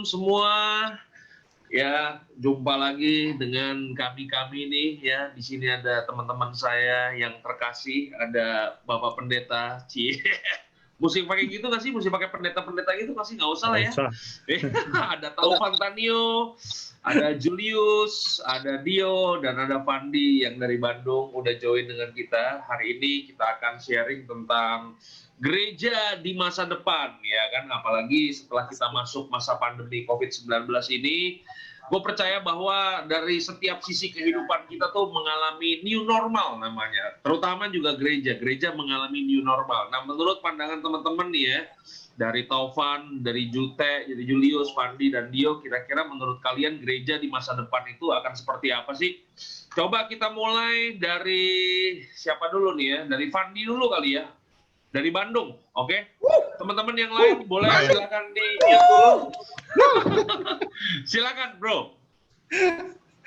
semua. Ya, jumpa lagi dengan kami nih ya. Di sini ada teman-teman saya yang terkasih, ada Bapak Pendeta Cie. Mesti pakai gitu nggak sih? Mesti pakai pendeta-pendeta gitu nggak sih? Nggak usah lah Nggak ya. usah. Ada Taufan Tanio, ada Julius, ada Dio, dan ada Pandi yang dari Bandung udah join dengan kita. Hari ini kita akan sharing tentang gereja di masa depan, ya kan? Apalagi setelah kita masuk masa pandemi COVID-19 ini, gue percaya bahwa dari setiap sisi kehidupan kita tuh mengalami new normal namanya. Terutama juga gereja mengalami new normal. Nah, menurut pandangan teman-teman nih ya, dari Taufan, dari Jute, dari Julius, Pandi, dan Dio, kira-kira menurut kalian gereja di masa depan itu akan seperti apa sih? Coba kita mulai dari siapa dulu nih ya? Dari Pandi dulu kali ya. Dari Bandung, oke? Teman-teman yang lain boleh silakan di-mute dulu. Silakan, Bro.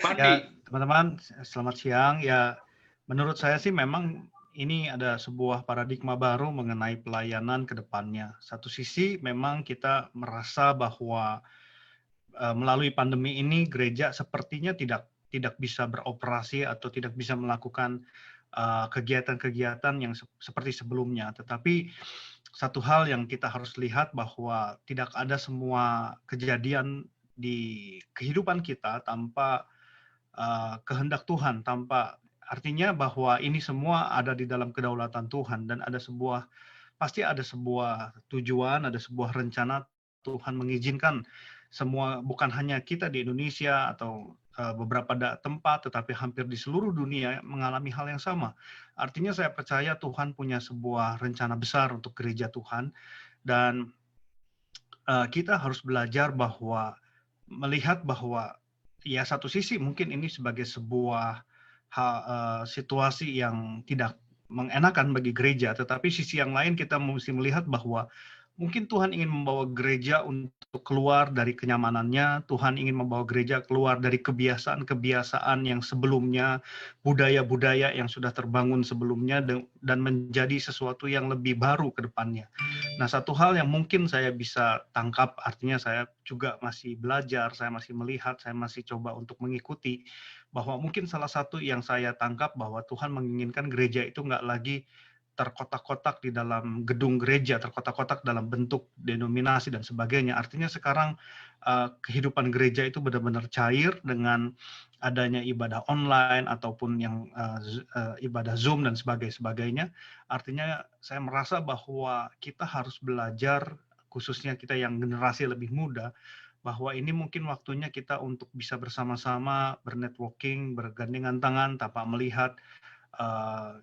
Pandi. Ya, teman-teman, selamat siang. Ya, menurut saya sih memang ini ada sebuah paradigma baru mengenai pelayanan ke depannya. Satu sisi memang kita merasa bahwa melalui pandemi ini gereja sepertinya tidak bisa beroperasi atau tidak bisa melakukan kegiatan-kegiatan yang seperti sebelumnya. Tetapi satu hal yang kita harus lihat bahwa tidak ada semua kejadian di kehidupan kita tanpa kehendak Tuhan, artinya bahwa ini semua ada di dalam kedaulatan Tuhan dan pasti ada sebuah tujuan, ada sebuah rencana Tuhan mengizinkan semua, bukan hanya kita di Indonesia atau beberapa tempat, tetapi hampir di seluruh dunia mengalami hal yang sama. Artinya saya percaya Tuhan punya sebuah rencana besar untuk gereja Tuhan, dan kita harus belajar melihat bahwa ya satu sisi mungkin ini sebagai sebuah situasi yang tidak mengenakan bagi gereja, tetapi sisi yang lain kita mesti melihat bahwa mungkin Tuhan ingin membawa gereja untuk keluar dari kenyamanannya, Tuhan ingin membawa gereja keluar dari kebiasaan-kebiasaan yang sebelumnya, budaya-budaya yang sudah terbangun sebelumnya, dan menjadi sesuatu yang lebih baru ke depannya. Nah, satu hal yang mungkin saya bisa tangkap, artinya saya juga masih belajar, saya masih melihat, saya masih coba untuk mengikuti, bahwa mungkin salah satu yang saya tangkap bahwa Tuhan menginginkan gereja itu nggak lagi terkotak-kotak di dalam gedung gereja, terkotak-kotak dalam bentuk denominasi dan sebagainya. Artinya sekarang kehidupan gereja itu benar-benar cair dengan adanya ibadah online ataupun yang ibadah Zoom dan sebagainya. Artinya saya merasa bahwa kita harus belajar, khususnya kita yang generasi lebih muda, bahwa ini mungkin waktunya kita untuk bisa bersama-sama bernetworking, bergandengan tangan tanpa melihat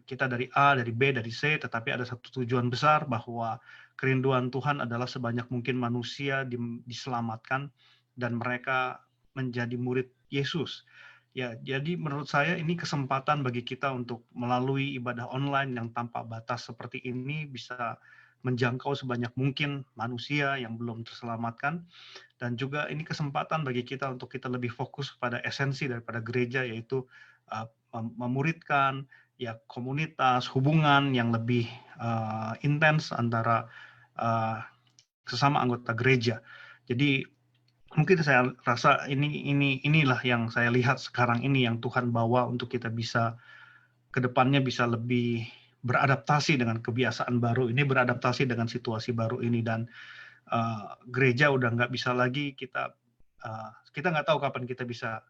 kita dari A, dari B, dari C, tetapi ada satu tujuan besar bahwa kerinduan Tuhan adalah sebanyak mungkin manusia diselamatkan dan mereka menjadi murid Yesus. Ya, jadi menurut saya ini kesempatan bagi kita untuk melalui ibadah online yang tanpa batas seperti ini bisa menjangkau sebanyak mungkin manusia yang belum terselamatkan, dan juga ini kesempatan bagi kita untuk kita lebih fokus pada esensi daripada gereja, yaitu memuridkan ya komunitas, hubungan yang lebih intens antara sesama anggota gereja. Jadi mungkin saya rasa inilah yang saya lihat sekarang ini yang Tuhan bawa untuk kita bisa ke depannya bisa lebih beradaptasi dengan kebiasaan baru ini, beradaptasi dengan situasi baru ini, dan gereja udah nggak bisa lagi kita nggak tahu kapan kita bisa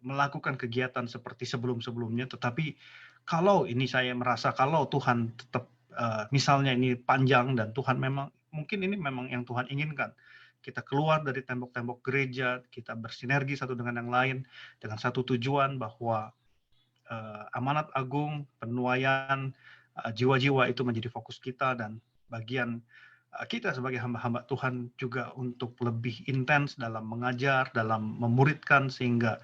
melakukan kegiatan seperti sebelum-sebelumnya, tetapi kalau ini saya merasa kalau Tuhan tetap misalnya ini panjang dan Tuhan memang mungkin ini memang yang Tuhan inginkan, kita keluar dari tembok-tembok gereja, kita bersinergi satu dengan yang lain dengan satu tujuan bahwa amanat agung, penuaian jiwa-jiwa itu menjadi fokus kita, dan bagian kita sebagai hamba-hamba Tuhan juga untuk lebih intens dalam mengajar, dalam memuridkan, sehingga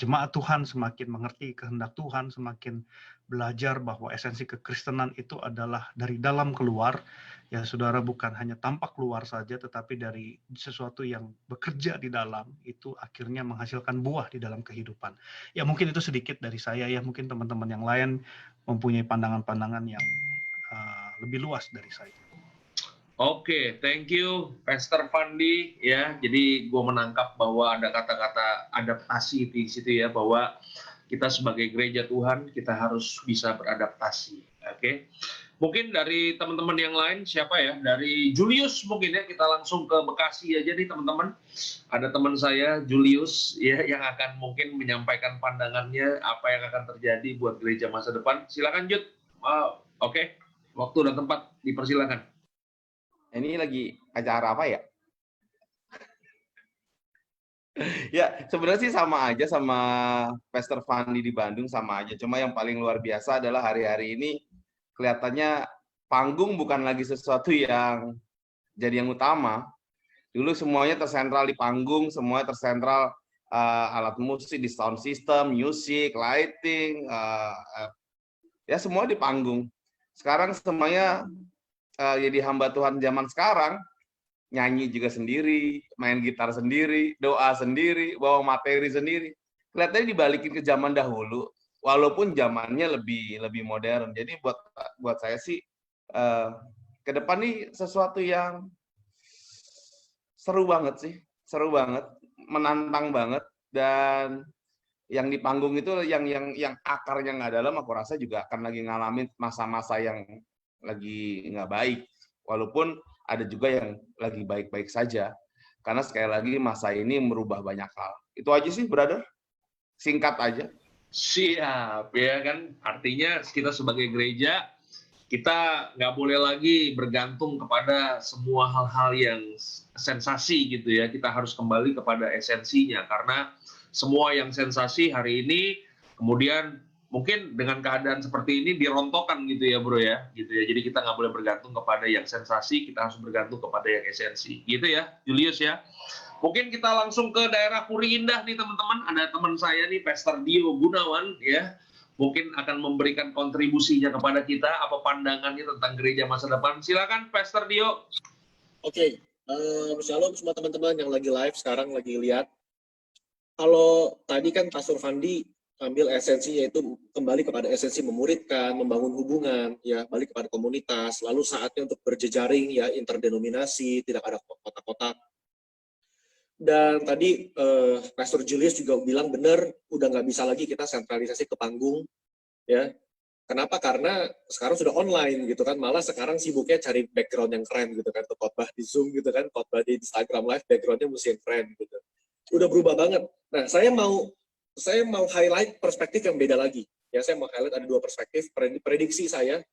jemaat Tuhan semakin mengerti kehendak Tuhan, semakin belajar bahwa esensi kekristenan itu adalah dari dalam keluar, ya saudara, bukan hanya tampak keluar saja, tetapi dari sesuatu yang bekerja di dalam, itu akhirnya menghasilkan buah di dalam kehidupan. Ya mungkin itu sedikit dari saya, ya mungkin teman-teman yang lain mempunyai pandangan-pandangan yang lebih luas dari saya. Oke, thank you, Pastor Fandi. Ya, jadi gue menangkap bahwa ada kata-kata adaptasi di situ ya, bahwa kita sebagai gereja Tuhan kita harus bisa beradaptasi. Oke, mungkin dari teman-teman yang lain siapa ya? Dari Julius mungkin ya, kita langsung ke Bekasi aja nih teman-teman. Ada teman saya Julius ya yang akan mungkin menyampaikan pandangannya apa yang akan terjadi buat gereja masa depan. Silakan Jud. Oke, waktu dan tempat dipersilakan. Ini lagi acara apa ya? Ya, sebenarnya sih sama aja sama Pastor Fandi di Bandung, sama aja. Cuma yang paling luar biasa adalah hari-hari ini kelihatannya panggung bukan lagi sesuatu yang jadi yang utama. Dulu semuanya tersentral di panggung, semuanya tersentral alat musik, di sound system, music, lighting, ya semua di panggung. Sekarang semuanya jadi hamba Tuhan zaman sekarang, nyanyi juga sendiri, main gitar sendiri, doa sendiri, bawa materi sendiri. Kelihatannya dibalikin ke zaman dahulu, walaupun zamannya lebih modern. Jadi buat saya sih ke depan nih sesuatu yang seru banget sih, seru banget, menantang banget, dan yang di panggung itu yang akarnya nggak dalam, aku rasa juga akan lagi ngalamin masa-masa yang lagi nggak baik, walaupun ada juga yang lagi baik-baik saja, karena sekali lagi masa ini merubah banyak hal. Itu aja sih, brother, singkat aja. Siap, ya kan? Artinya kita sebagai gereja, kita nggak boleh lagi bergantung kepada semua hal-hal yang sensasi gitu ya. Kita harus kembali kepada esensinya, karena semua yang sensasi hari ini kemudian mungkin dengan keadaan seperti ini dirontokkan gitu ya bro ya, gitu ya. Jadi kita nggak boleh bergantung kepada yang sensasi, kita harus bergantung kepada yang esensi, gitu ya, Julius ya. Mungkin kita langsung ke daerah Puri Indah nih teman-teman. Ada teman saya nih, Pastor Dio Gunawan ya. Mungkin akan memberikan kontribusinya kepada kita, apa pandangannya tentang gereja masa depan. Silakan Pastor Dio. Oke, shalom semua teman-teman yang lagi live sekarang lagi lihat. Kalau tadi kan Pastor Fandi ambil esensi, yaitu kembali kepada esensi memuridkan, membangun hubungan, ya balik kepada komunitas. Lalu saatnya untuk berjejaring, ya interdenominasi, tidak ada kotak-kotak. Dan tadi Pastor Julius juga bilang benar, udah nggak bisa lagi kita sentralisasi ke panggung, ya. Kenapa? Karena sekarang sudah online gitu kan, malah sekarang sibuknya cari background yang keren gitu kan, khotbah di Zoom gitu kan, khotbah di Instagram Live, backgroundnya mesti yang keren gitu. Udah berubah banget. Nah, saya mau highlight perspektif yang beda lagi. Ya, saya mau highlight ada dua perspektif, prediksi saya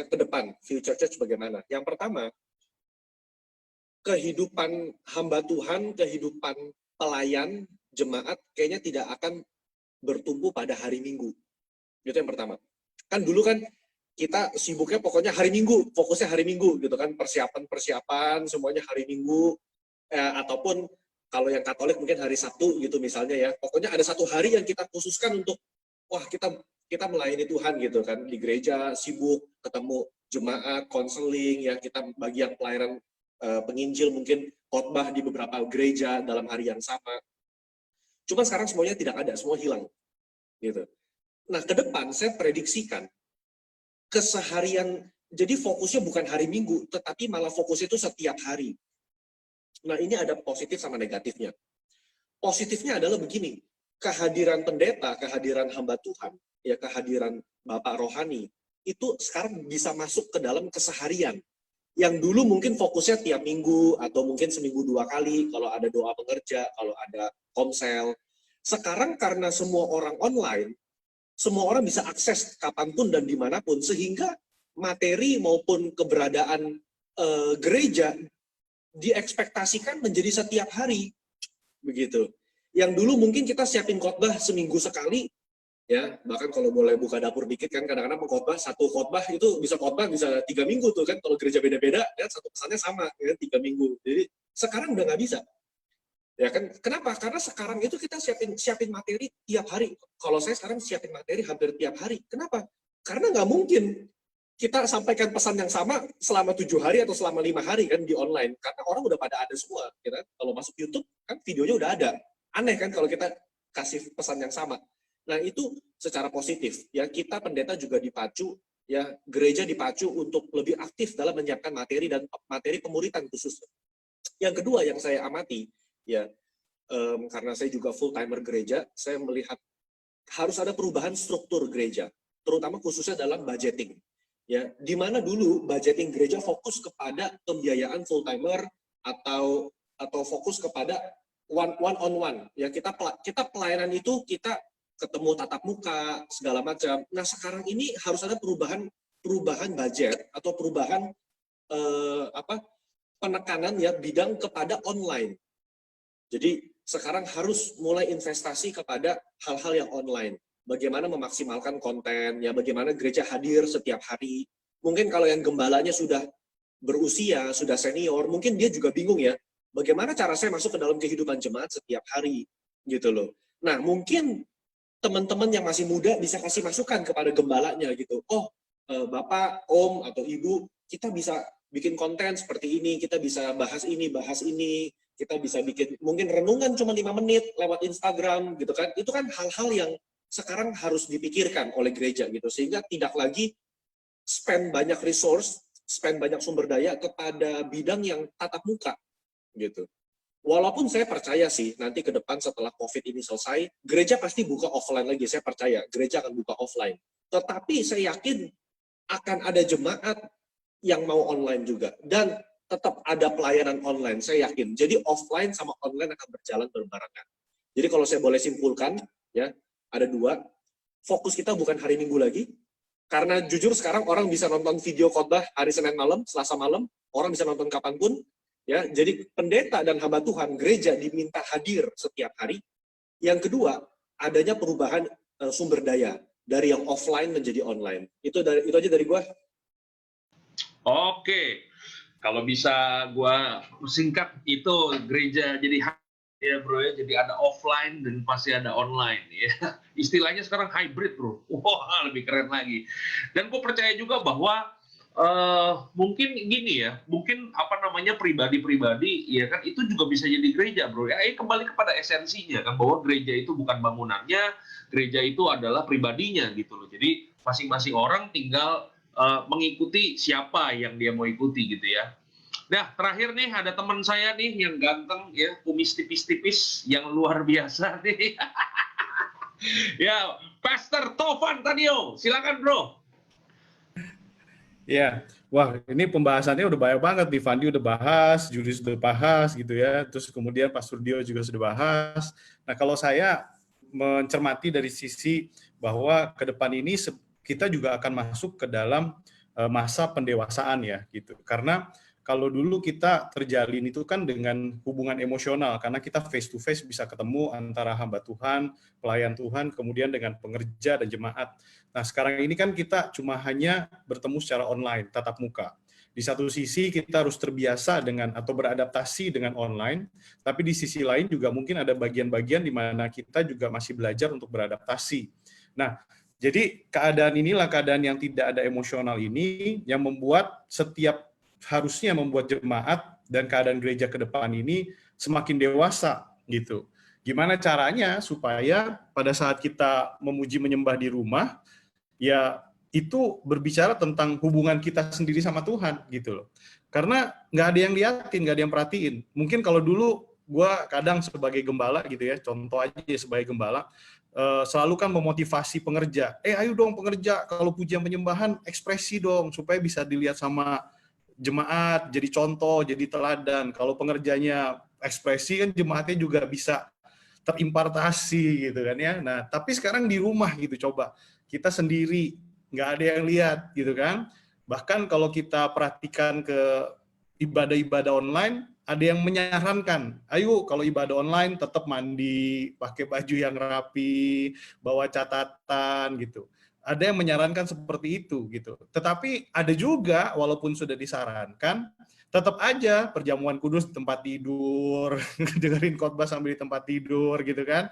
ke depan, future church bagaimana. Yang pertama, kehidupan hamba Tuhan, kehidupan pelayan, jemaat, kayaknya tidak akan bertumbuh pada hari Minggu. Itu yang pertama. Kan dulu kan kita sibuknya pokoknya hari Minggu, fokusnya hari Minggu gitu kan, persiapan semuanya hari Minggu, ataupun kalau yang Katolik mungkin hari Sabtu gitu misalnya ya. Pokoknya ada satu hari yang kita khususkan untuk, wah kita melayani Tuhan gitu kan, di gereja sibuk, ketemu jemaat, konseling, ya kita bagian pelayanan penginjil, mungkin khotbah di beberapa gereja dalam hari yang sama. Cuma sekarang semuanya tidak ada, semua hilang. Gitu. Nah, ke depan saya prediksikan keseharian, jadi fokusnya bukan hari Minggu, tetapi malah fokusnya itu setiap hari. Nah, ini ada positif sama negatifnya. Positifnya adalah begini, kehadiran pendeta, kehadiran hamba Tuhan, ya kehadiran Bapak Rohani, itu sekarang bisa masuk ke dalam keseharian. Yang dulu mungkin fokusnya tiap minggu, atau mungkin seminggu 2 kali, kalau ada doa pengerja, kalau ada komsel. Sekarang karena semua orang online, semua orang bisa akses kapanpun dan dimanapun, sehingga materi maupun keberadaan gereja diekspektasikan menjadi setiap hari. Begitu. Yang dulu mungkin kita siapin khotbah seminggu sekali, ya bahkan kalau boleh buka dapur dikit kan, kadang-kadang satu khotbah itu bisa 3 minggu tuh kan, kalau gereja beda-beda ya satu pesannya sama ya 3 minggu. Jadi sekarang udah nggak bisa ya kan. Kenapa? Karena sekarang itu kita siapin materi tiap hari. Kalau saya sekarang siapin materi hampir tiap hari. Kenapa? Karena nggak mungkin kita sampaikan pesan yang sama selama 7 hari atau selama 5 hari kan di online, karena orang udah pada ada semua ya kan. Kalau masuk YouTube kan videonya udah ada. Aneh kan kalau kita kasih pesan yang sama. Nah, itu secara positif ya, kita pendeta juga dipacu ya gereja dipacu untuk lebih aktif dalam menyiapkan materi dan materi pemuritan khusus. Yang kedua yang saya amati, ya karena saya juga full timer gereja, saya melihat harus ada perubahan struktur gereja, terutama khususnya dalam budgeting. Ya, di mana dulu budgeting gereja fokus kepada pembiayaan full timer atau fokus kepada one on one. Ya, kita pelayanan itu kita ketemu tatap muka segala macam. Nah, sekarang ini harus ada perubahan budget atau perubahan penekanan ya bidang kepada online. Jadi sekarang harus mulai investasi kepada hal-hal yang online. Bagaimana memaksimalkan konten, ya bagaimana gereja hadir setiap hari. Mungkin kalau yang gembalanya sudah berusia, sudah senior, mungkin dia juga bingung ya, bagaimana cara saya masuk ke dalam kehidupan jemaat setiap hari, gitu loh. Nah, mungkin teman-teman yang masih muda bisa kasih masukan kepada gembalanya gitu. Oh, Bapak, Om, atau Ibu, kita bisa bikin konten seperti ini, kita bisa bahas ini, kita bisa bikin mungkin renungan cuma 5 menit lewat Instagram gitu kan. Itu kan hal-hal yang sekarang harus dipikirkan oleh gereja gitu, sehingga tidak lagi spend banyak resource, spend banyak sumber daya kepada bidang yang tatap muka gitu. Walaupun saya percaya sih nanti ke depan setelah COVID ini selesai, gereja pasti buka offline lagi, saya percaya gereja akan buka offline. Tetapi saya yakin akan ada jemaat yang mau online juga, dan tetap ada pelayanan online, saya yakin. Jadi offline sama online akan berjalan berbarengan. Jadi kalau saya boleh simpulkan, ya ada 2, fokus kita bukan hari Minggu lagi, karena jujur sekarang orang bisa nonton video khotbah hari Senin malam, Selasa malam, orang bisa nonton kapanpun, ya. Jadi pendeta dan hamba Tuhan, gereja diminta hadir setiap hari. Yang kedua, adanya perubahan sumber daya dari yang offline menjadi online. Itu aja dari gua. Oke, kalau bisa gua singkat itu gereja jadi ya bro ya, jadi ada offline dan pasti ada online ya. Istilahnya sekarang hybrid bro, wah lebih keren lagi. Dan gue percaya juga bahwa mungkin gini ya, mungkin pribadi-pribadi ya kan itu juga bisa jadi gereja bro ya. Kembali kepada esensinya kan, bahwa gereja itu bukan bangunannya, gereja itu adalah pribadinya gitu loh. Jadi masing-masing orang tinggal mengikuti siapa yang dia mau ikuti gitu ya. Nah, terakhir nih ada teman saya nih yang ganteng ya, kumis tipis-tipis yang luar biasa nih. Ya, Pastor Tovan Tadio, silakan bro. Ya, wah ini pembahasannya udah banyak banget nih, Fandi udah bahas, Julius udah bahas gitu ya, terus kemudian Pastor Dio juga sudah bahas. Nah kalau saya mencermati dari sisi bahwa ke depan ini kita juga akan masuk ke dalam masa pendewasaan ya gitu, karena kalau dulu kita terjalin itu kan dengan hubungan emosional, karena kita face to face bisa ketemu antara hamba Tuhan, pelayan Tuhan, kemudian dengan pengerja dan jemaat. Nah sekarang ini kan kita cuma hanya bertemu secara online, tatap muka. Di satu sisi kita harus terbiasa dengan atau beradaptasi dengan online, tapi di sisi lain juga mungkin ada bagian-bagian di mana kita juga masih belajar untuk beradaptasi. Nah, jadi keadaan inilah keadaan yang tidak ada emosional ini yang membuat harusnya membuat jemaat dan keadaan gereja ke depan ini semakin dewasa gitu. Gimana caranya supaya pada saat kita memuji menyembah di rumah, ya itu berbicara tentang hubungan kita sendiri sama Tuhan gitu loh. Karena nggak ada yang liatin, nggak ada yang perhatiin. Mungkin kalau dulu gue kadang sebagai gembala gitu ya, contoh aja sebagai gembala, selalu kan memotivasi pengerja. Ayo dong pengerja, kalau pujian penyembahan ekspresi dong supaya bisa dilihat sama jemaat, jadi contoh, jadi teladan. Kalau pengerjanya ekspresi kan jemaatnya juga bisa terimpartasi gitu kan ya. Nah, tapi sekarang di rumah gitu coba. Kita sendiri, nggak ada yang lihat gitu kan. Bahkan kalau kita perhatikan ke ibadah-ibadah online, ada yang menyarankan, ayo kalau ibadah online tetap mandi, pakai baju yang rapi, bawa catatan gitu. Ada yang menyarankan seperti itu gitu. Tetapi ada juga walaupun sudah disarankan, tetap aja perjamuan kudus di tempat tidur, dengerin khotbah sambil di tempat tidur gitu kan.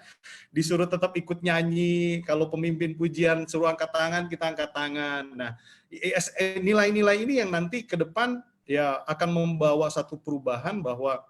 Disuruh tetap ikut nyanyi, kalau pemimpin pujian suruh angkat tangan, kita angkat tangan. Nah, nilai-nilai ini yang nanti ke depan ya akan membawa satu perubahan bahwa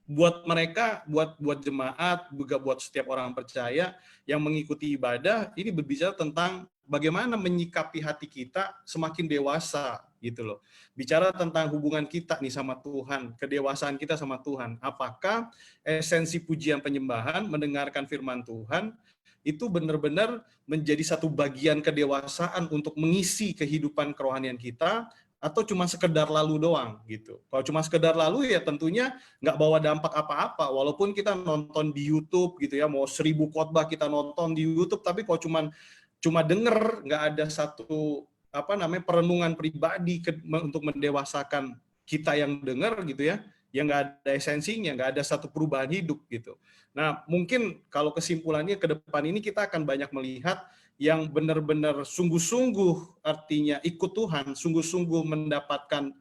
buat mereka, buat jemaat, juga buat setiap orang percaya yang mengikuti ibadah, ini berbicara tentang bagaimana menyikapi hati kita semakin dewasa gitu loh. Bicara tentang hubungan kita nih sama Tuhan, kedewasaan kita sama Tuhan. Apakah esensi pujian penyembahan, mendengarkan firman Tuhan, itu benar-benar menjadi satu bagian kedewasaan untuk mengisi kehidupan kerohanian kita, atau cuma sekedar lalu doang gitu. Kalau cuma sekedar lalu ya tentunya nggak bawa dampak apa-apa, walaupun kita nonton di YouTube gitu ya, mau 1000 khotbah kita nonton di YouTube, tapi kalau cuma denger, nggak ada satu perenungan pribadi untuk mendewasakan kita yang dengar gitu ya, yang nggak ada esensinya, nggak ada satu perubahan hidup gitu. Nah, mungkin kalau kesimpulannya ke depan ini kita akan banyak melihat yang benar-benar sungguh-sungguh artinya ikut Tuhan, sungguh-sungguh mendapatkan,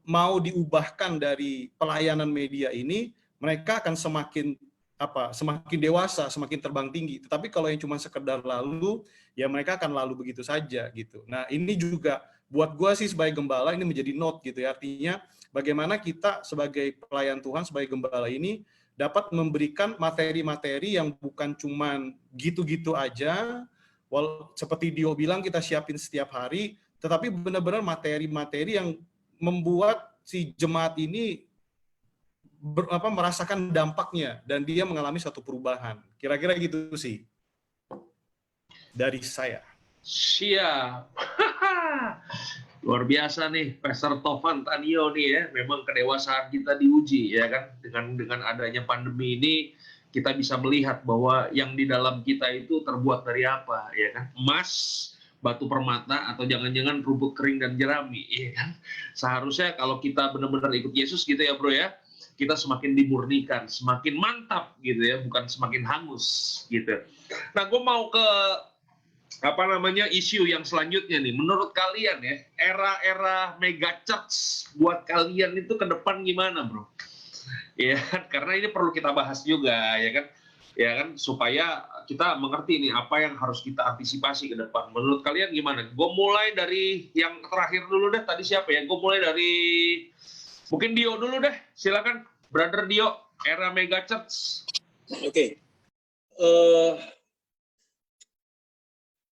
mau diubahkan dari pelayanan media ini, mereka akan semakin dewasa, semakin terbang tinggi. Tetapi kalau yang cuma sekedar lalu, ya mereka akan lalu begitu saja gitu. Nah, ini juga buat gua sih sebagai gembala ini menjadi note gitu ya. Artinya bagaimana kita sebagai pelayan Tuhan, sebagai gembala ini dapat memberikan materi-materi yang bukan cuman gitu-gitu aja, seperti Dio bilang kita siapin setiap hari, tetapi benar-benar materi-materi yang membuat si jemaat ini merasakan dampaknya dan dia mengalami satu perubahan. Kira-kira gitu sih dari saya. Siap. Luar biasa nih, Pastor Tovan Tanio nih ya. Memang kedewasaan kita diuji ya kan. Dengan adanya pandemi ini kita bisa melihat bahwa yang di dalam kita itu terbuat dari apa ya kan? Emas, batu permata, atau jangan-jangan rumput kering dan jerami ya kan. Seharusnya kalau kita benar-benar ikut Yesus gitu ya bro ya, kita semakin dimurnikan, semakin mantap gitu ya, bukan semakin hangus gitu. Nah, gue mau ke isu yang selanjutnya nih. Menurut kalian ya, era-era mega church buat kalian itu ke depan gimana, bro? Ya, karena ini perlu kita bahas juga, ya kan, supaya kita mengerti nih apa yang harus kita antisipasi ke depan. Menurut kalian gimana? Gue mulai dari yang terakhir dulu deh. Tadi siapa ya? Gue mulai dari mungkin Dio dulu deh. Silakan, Brother Dio. Era mega church. Oke.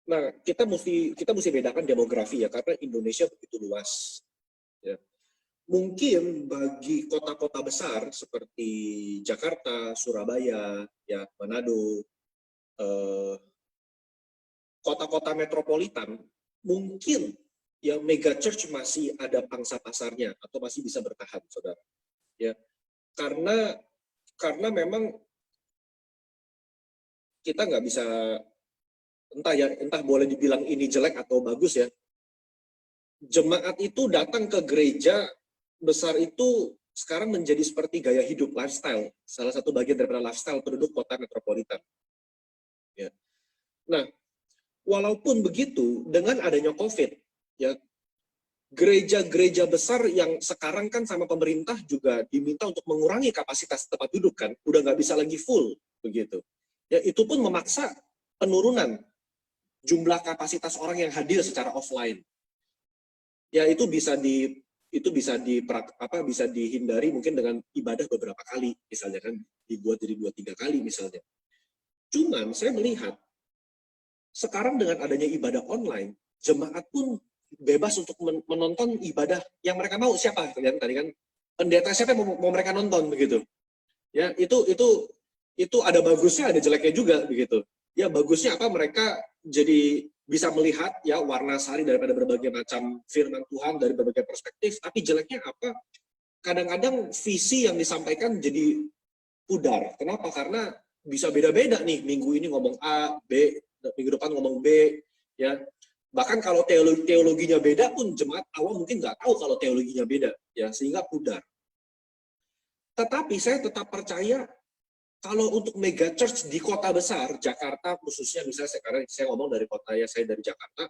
Nah, kita mesti bedakan demografi ya, karena Indonesia begitu luas. Ya. Mungkin bagi kota-kota besar seperti Jakarta, Surabaya, ya Manado, kota-kota metropolitan, mungkin ya mega church masih ada pangsa pasarnya atau masih bisa bertahan, saudara. Ya, karena memang kita nggak bisa entah boleh dibilang ini jelek atau bagus ya. Jemaat itu datang ke gereja besar itu sekarang menjadi seperti gaya hidup, lifestyle, salah satu bagian daripada lifestyle penduduk kota metropolitan. Ya. Nah, walaupun begitu, dengan adanya COVID, ya gereja-gereja besar yang sekarang kan sama pemerintah juga diminta untuk mengurangi kapasitas tempat duduk kan, udah nggak bisa lagi full begitu. Ya, itu pun memaksa penurunan jumlah kapasitas orang yang hadir secara offline. Ya itu bisa dihindari mungkin dengan ibadah beberapa kali, misalnya kan dibuat jadi 2-3 kali misalnya. Cuman saya melihat sekarang dengan adanya ibadah online, jemaat pun bebas untuk menonton ibadah yang mereka mau. Siapa? Tadi kan pendeta siapa yang mau mereka nonton begitu. Ya, itu ada bagusnya, ada jeleknya juga begitu. Ya, bagusnya apa? Mereka jadi bisa melihat ya warna sari daripada berbagai macam firman Tuhan dari berbagai perspektif. Tapi jeleknya apa? Kadang-kadang visi yang disampaikan jadi pudar. Kenapa? Karena bisa beda-beda nih. Minggu ini ngomong A, B, minggu depan ngomong B, ya. Bahkan kalau teologinya beda pun jemaat awam mungkin nggak tahu kalau teologinya beda, ya, sehingga pudar. Tetapi saya tetap percaya kalau untuk mega church di kota besar, Jakarta khususnya, misalnya karena saya ngomong dari kota ya, saya dari Jakarta,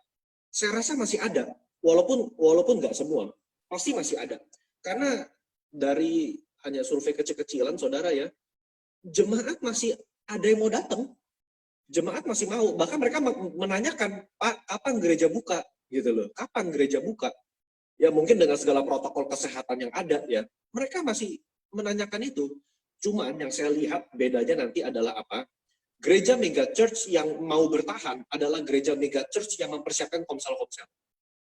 saya rasa masih ada, walaupun nggak semua, pasti masih ada. Karena dari hanya survei kecil-kecilan, saudara ya, jemaat masih ada yang mau datang, jemaat masih mau, bahkan mereka menanyakan, Pak, kapan gereja buka? Gitu loh, kapan gereja buka? Ya mungkin dengan segala protokol kesehatan yang ada ya, mereka masih menanyakan itu. Cuman yang saya lihat bedanya nanti adalah apa? Gereja mega church yang mau bertahan adalah gereja mega church yang mempersiapkan komsel-komsel.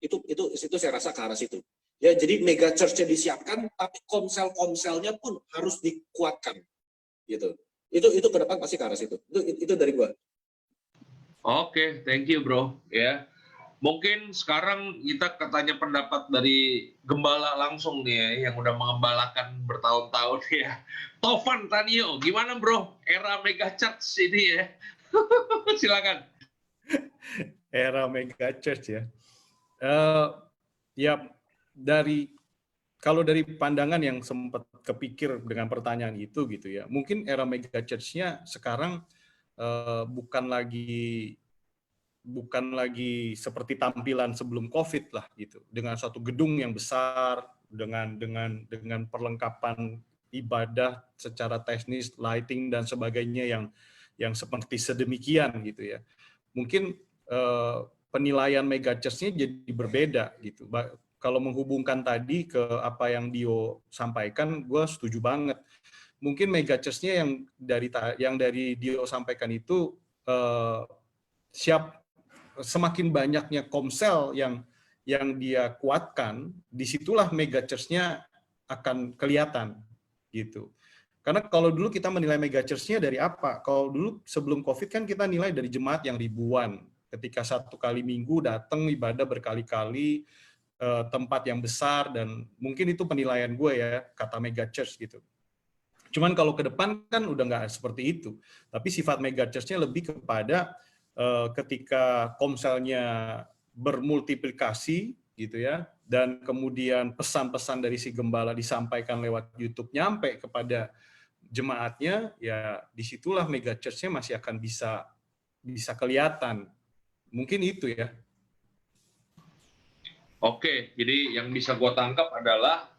Itu saya rasa ke arah situ. Ya, jadi mega church-nya disiapkan, tapi komsel-komselnya pun harus dikuatkan. Gitu. Itu ke depan pasti ke arah situ. Itu dari gua. Oke, thank you bro. Ya, mungkin sekarang kita katanya pendapat dari gembala langsung nih ya, yang udah mengembalakan bertahun-tahun ya. Tovan Tanio, gimana bro? Era mega church ini ya. Silakan. Era mega church ya. Ya, kalau dari pandangan yang sempat kepikir dengan pertanyaan itu gitu ya, mungkin era mega church-nya sekarang bukan lagi seperti tampilan sebelum COVID lah gitu, dengan suatu gedung yang besar, dengan perlengkapan ibadah secara teknis, lighting dan sebagainya yang seperti sedemikian gitu ya. Mungkin penilaian mega church-nya jadi berbeda gitu. Kalau menghubungkan tadi ke apa yang Dio sampaikan, gue setuju banget. Mungkin mega church-nya yang dari Dio sampaikan itu semakin banyaknya komsel yang dia kuatkan, disitulah mega church-nya akan kelihatan gitu. Karena kalau dulu kita menilai mega church-nya dari apa? Kalau dulu sebelum COVID kan kita nilai dari jemaat yang ribuan. Ketika 1 kali minggu datang ibadah berkali-kali, tempat yang besar, dan mungkin itu penilaian gue ya, kata mega church gitu. Cuman kalau ke depan kan udah nggak seperti itu. Tapi sifat mega church-nya lebih kepada ketika komselnya bermultiplikasi gitu ya, dan kemudian pesan-pesan dari si gembala disampaikan lewat YouTube nyampe kepada jemaatnya, ya disitulah mega church-nya masih akan bisa kelihatan. Mungkin itu ya. Oke, jadi yang bisa gue tangkap adalah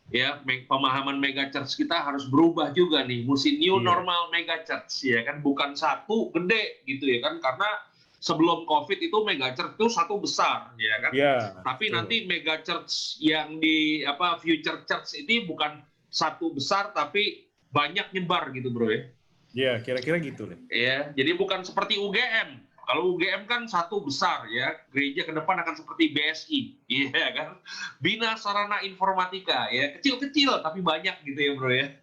ya pemahaman mega church kita harus berubah juga nih, mesti new normal mega church ya kan, bukan satu gede gitu ya kan, karena sebelum COVID itu mega church itu satu besar ya kan, tapi nanti mega church yang di future church ini bukan satu besar tapi banyak nyebar gitu bro ya. Ya, kira-kira gitu deh. Ya, jadi bukan seperti UGM. Kalau UGM kan satu besar ya, gereja ke depan akan seperti BSI, iya kan? Bina Sarana Informatika ya, kecil-kecil tapi banyak gitu ya bro ya.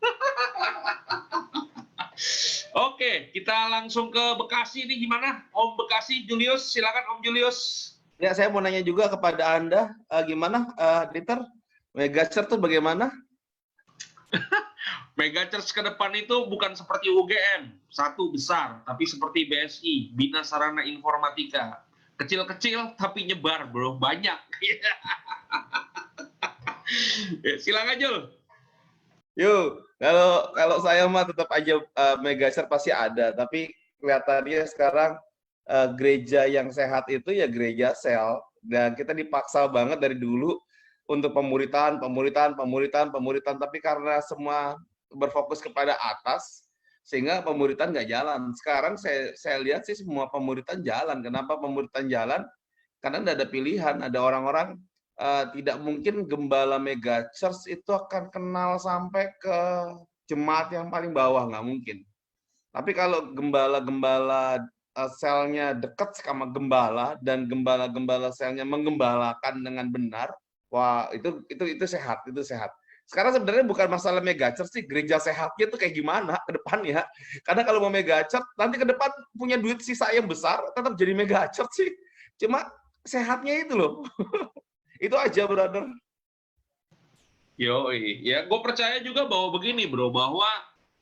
Oke, kita langsung ke Bekasi nih, gimana? Om Bekasi, Julius, silakan Om Julius. Ya, saya mau nanya juga kepada Anda, gimana, Dieter? Mega church itu bagaimana? Mega church ke depan itu bukan seperti UGM, satu besar, tapi seperti BSI, Bina Sarana Informatika. Kecil-kecil tapi nyebar, bro, banyak. Ya, silakan Jul. Yuk, kalau saya mah tetap aja mega church pasti ada, tapi kelihatannya sekarang gereja yang sehat itu ya gereja sel, dan kita dipaksa banget dari dulu untuk pemuritan, tapi karena semua berfokus kepada atas, sehingga pemuritan nggak jalan. Sekarang saya lihat sih semua pemuritan jalan. Kenapa pemuritan jalan? Karena nggak ada pilihan. Ada orang-orang tidak mungkin gembala mega church itu akan kenal sampai ke jemaat yang paling bawah, nggak mungkin. Tapi kalau gembala-gembala selnya dekat sama gembala dan gembala-gembala selnya menggembalakan dengan benar, wah itu sehat, itu sehat. Sekarang sebenarnya bukan masalah mega church sih, gereja sehatnya itu kayak gimana ke depannya. Karena kalau mau mega church, nanti ke depan punya duit sisa yang besar, tetap jadi mega church sih. Cuma sehatnya itu loh. Itu aja, brother. Yoi, ya gue percaya juga bahwa begini bro, bahwa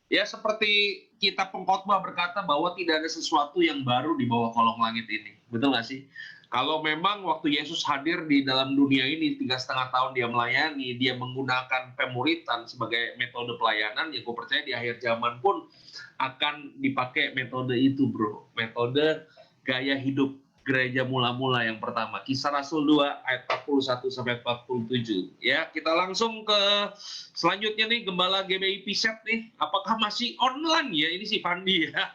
ya seperti kita pengkhotbah berkata bahwa tidak ada sesuatu yang baru di bawah kolong langit ini. Betul nggak sih? Kalau memang waktu Yesus hadir di dalam dunia ini 3,5 tahun dia melayani, dia menggunakan pemuritan sebagai metode pelayanan, ya gue percaya di akhir zaman pun akan dipakai metode itu bro. Metode gaya hidup gereja mula-mula yang pertama. Kisah Rasul 2 ayat 41-47. Ya, kita langsung ke selanjutnya nih, Gembala GBI Piset nih. Apakah masih online ya? Ini si Fandi ya.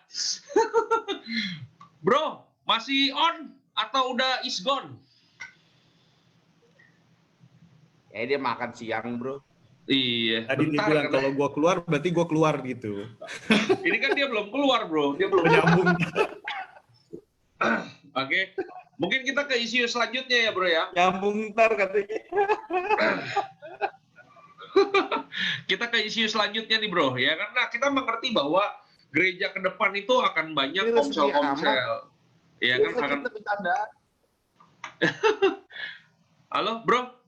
Bro, masih on? Atau udah is gone? Ya dia makan siang, bro. Iya, Tadi dia bentar bilang kan. kalau gua keluar berarti gua keluar gitu. Ini kan dia belum keluar, bro. Dia belum. Menyambung. Oke. Mungkin kita ke isu selanjutnya ya, bro ya. Nyambung ntar katanya. Kita ke isu selanjutnya nih, bro. Ya, karena kita mengerti bahwa gereja ke depan itu akan banyak Ini resmi komsel-komsel. Ya kan akan. Kita bercanda. Halo, bro.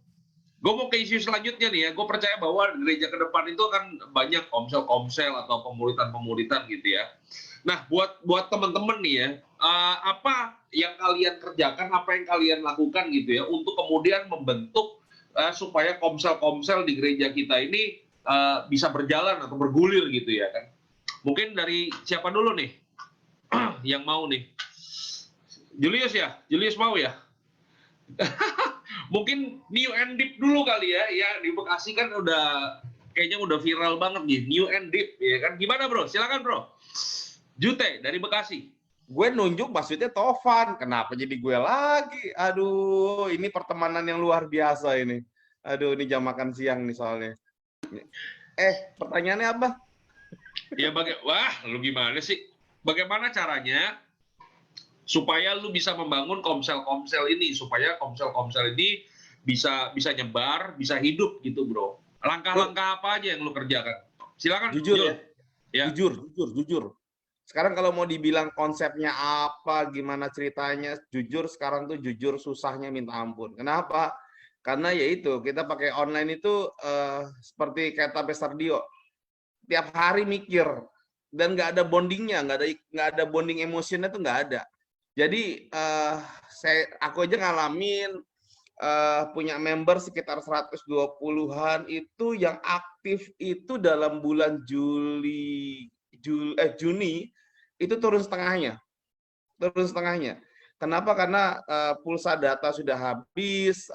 Gue mau ke isu selanjutnya nih ya. Gue percaya bahwa gereja ke depan itu akan banyak komsel-komsel atau pemuritan-pemuritan gitu ya. Nah, buat teman-teman nih ya, apa yang kalian kerjakan, apa yang kalian lakukan gitu ya, untuk kemudian membentuk supaya komsel-komsel di gereja kita ini bisa berjalan atau bergulir gitu ya kan. Mungkin dari siapa dulu nih yang mau nih? Julius ya? Julius mau ya? Mungkin New and Deep dulu kali ya, di Bekasi kan kayaknya udah viral banget nih, New and Deep ya kan. Gimana bro? Silakan bro. Jute dari Bekasi. Gue nunjuk maksudnya Tovan, kenapa jadi gue lagi? Aduh, ini pertemanan yang luar biasa ini. Aduh, ini jam makan siang nih soalnya. Pertanyaannya apa? Ya wah, lu gimana sih? Bagaimana caranya supaya lu bisa membangun komsel-komsel ini, supaya komsel-komsel ini bisa nyebar, bisa hidup gitu, bro. Langkah-langkah apa aja yang lu kerjakan? Silakan. Jujur ya. Jujur. Sekarang kalau mau dibilang konsepnya apa, gimana ceritanya, jujur sekarang tuh jujur susahnya minta ampun. Kenapa? Karena ya itu, kita pakai online itu seperti kata Pastor Dio, tiap hari mikir dan nggak ada bondingnya, nggak ada bonding emosinya tuh nggak ada. Jadi aku aja ngalamin punya member sekitar 120-an itu yang aktif itu dalam bulan Juni itu turun setengahnya. Kenapa? Karena pulsa data sudah habis,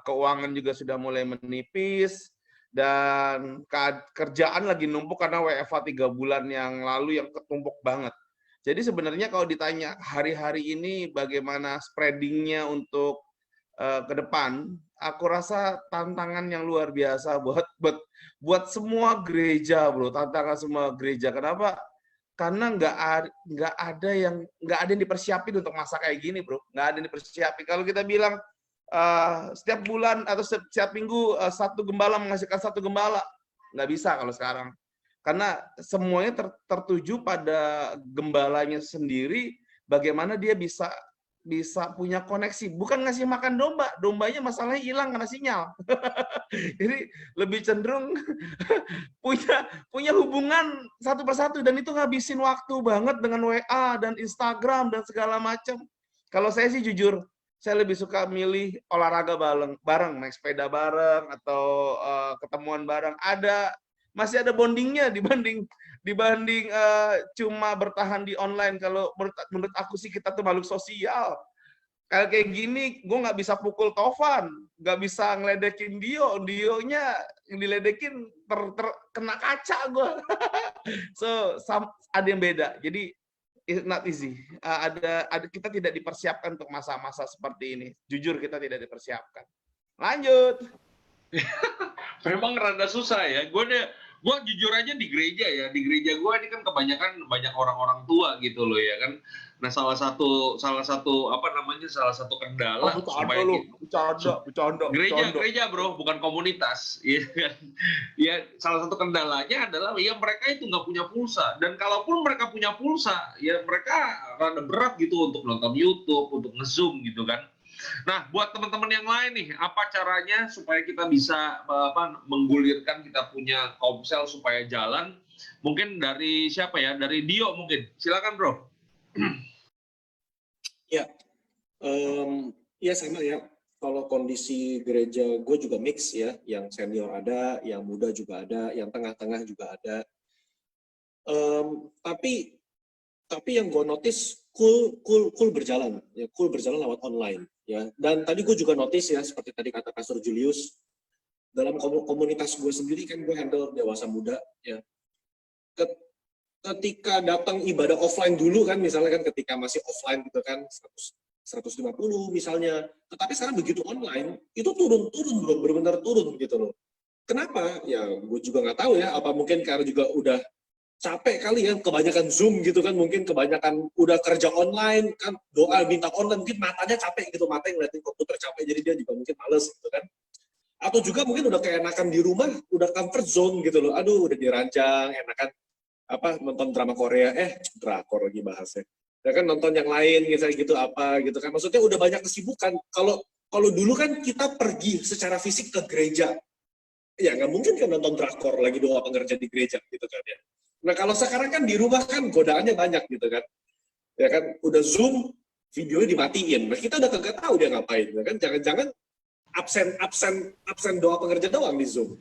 keuangan juga sudah mulai menipis, dan kerjaan lagi numpuk karena WFH 3 bulan yang lalu yang ketumpuk banget. Jadi sebenarnya kalau ditanya hari-hari ini bagaimana spreadingnya untuk ke depan, aku rasa tantangan yang luar biasa buat semua gereja, bro. Tantangan semua gereja. Kenapa? Karena nggak ada yang dipersiapin untuk masa kayak gini, bro. Nggak ada yang dipersiapin. Kalau kita bilang setiap bulan atau setiap minggu satu gembala menghasilkan satu gembala, nggak bisa kalau sekarang. Karena semuanya tertuju pada gembalanya sendiri, bagaimana dia bisa punya koneksi. Bukan ngasih makan domba, dombanya masalahnya hilang karena sinyal. Jadi lebih cenderung punya hubungan satu persatu, dan itu ngabisin waktu banget dengan WA dan Instagram dan segala macam. Kalau saya sih jujur, saya lebih suka milih olahraga bareng, naik sepeda bareng atau ketemuan bareng. Masih ada bondingnya dibanding cuma bertahan di online. Kalau menurut aku sih kita tuh makhluk sosial. Kayak gini, gue nggak bisa pukul Tovan, nggak bisa ngeledekin Dionya yang diledekin kena kaca gue. So ada yang beda. Jadi it's not easy. Kita tidak dipersiapkan untuk masa-masa seperti ini. Jujur kita tidak dipersiapkan. Lanjut. Memang rada susah ya. Gue jujur aja di gereja ya. Di gereja gue ini kan kebanyakan banyak orang-orang tua gitu loh ya kan. Nah salah satu kendala supaya bercanda. Gereja bro, bukan komunitas. Ya kan. Ya salah satu kendalanya adalah ya mereka itu nggak punya pulsa, dan kalaupun mereka punya pulsa ya mereka rada berat gitu untuk nonton YouTube, untuk nge-zoom gitu kan. Nah, buat teman-teman yang lain nih, apa caranya supaya kita bisa menggulirkan kita punya komsel supaya jalan? Mungkin dari siapa ya? Dari Dio mungkin. Silakan, bro. Ya sama ya. Kalau kondisi gereja gue juga mix ya, yang senior ada, yang muda juga ada, yang tengah-tengah juga ada. Tapi yang gue notice cool berjalan, ya cool berjalan lewat online ya. Dan tadi gue juga notice ya, seperti tadi kata Pastor Julius, dalam komunitas gue sendiri kan gue handle dewasa muda ya. Ketika datang ibadah offline dulu kan, misalnya kan ketika masih offline gitu kan 150 misalnya, tetapi sekarang begitu online itu turun bro, benar-benar turun gitu loh. Kenapa? Ya gue juga nggak tahu ya, apa mungkin karena juga udah capek kali ya, kebanyakan Zoom gitu kan, mungkin kebanyakan udah kerja online kan, doa minta online, mungkin matanya capek gitu, mata yang ngeliatin komputer capek, jadi dia juga mungkin males gitu kan. Atau juga mungkin udah keenakan di rumah, udah comfort zone gitu loh, aduh udah diranjang, enakan apa nonton drama Korea, drakor lagi bahasnya, ya kan nonton yang lain gitu apa gitu kan, maksudnya udah banyak kesibukan. Kalau dulu kan kita pergi secara fisik ke gereja, ya nggak mungkin kan nonton drakor lagi doa pengerja di gereja gitu kan ya. Nah kalau sekarang kan di rumah kan godaannya banyak gitu kan, ya kan udah Zoom videonya dimatiin, nah kita udah kagak tahu dia ngapain, ya kan jangan-jangan absen doa pengerja doang di Zoom.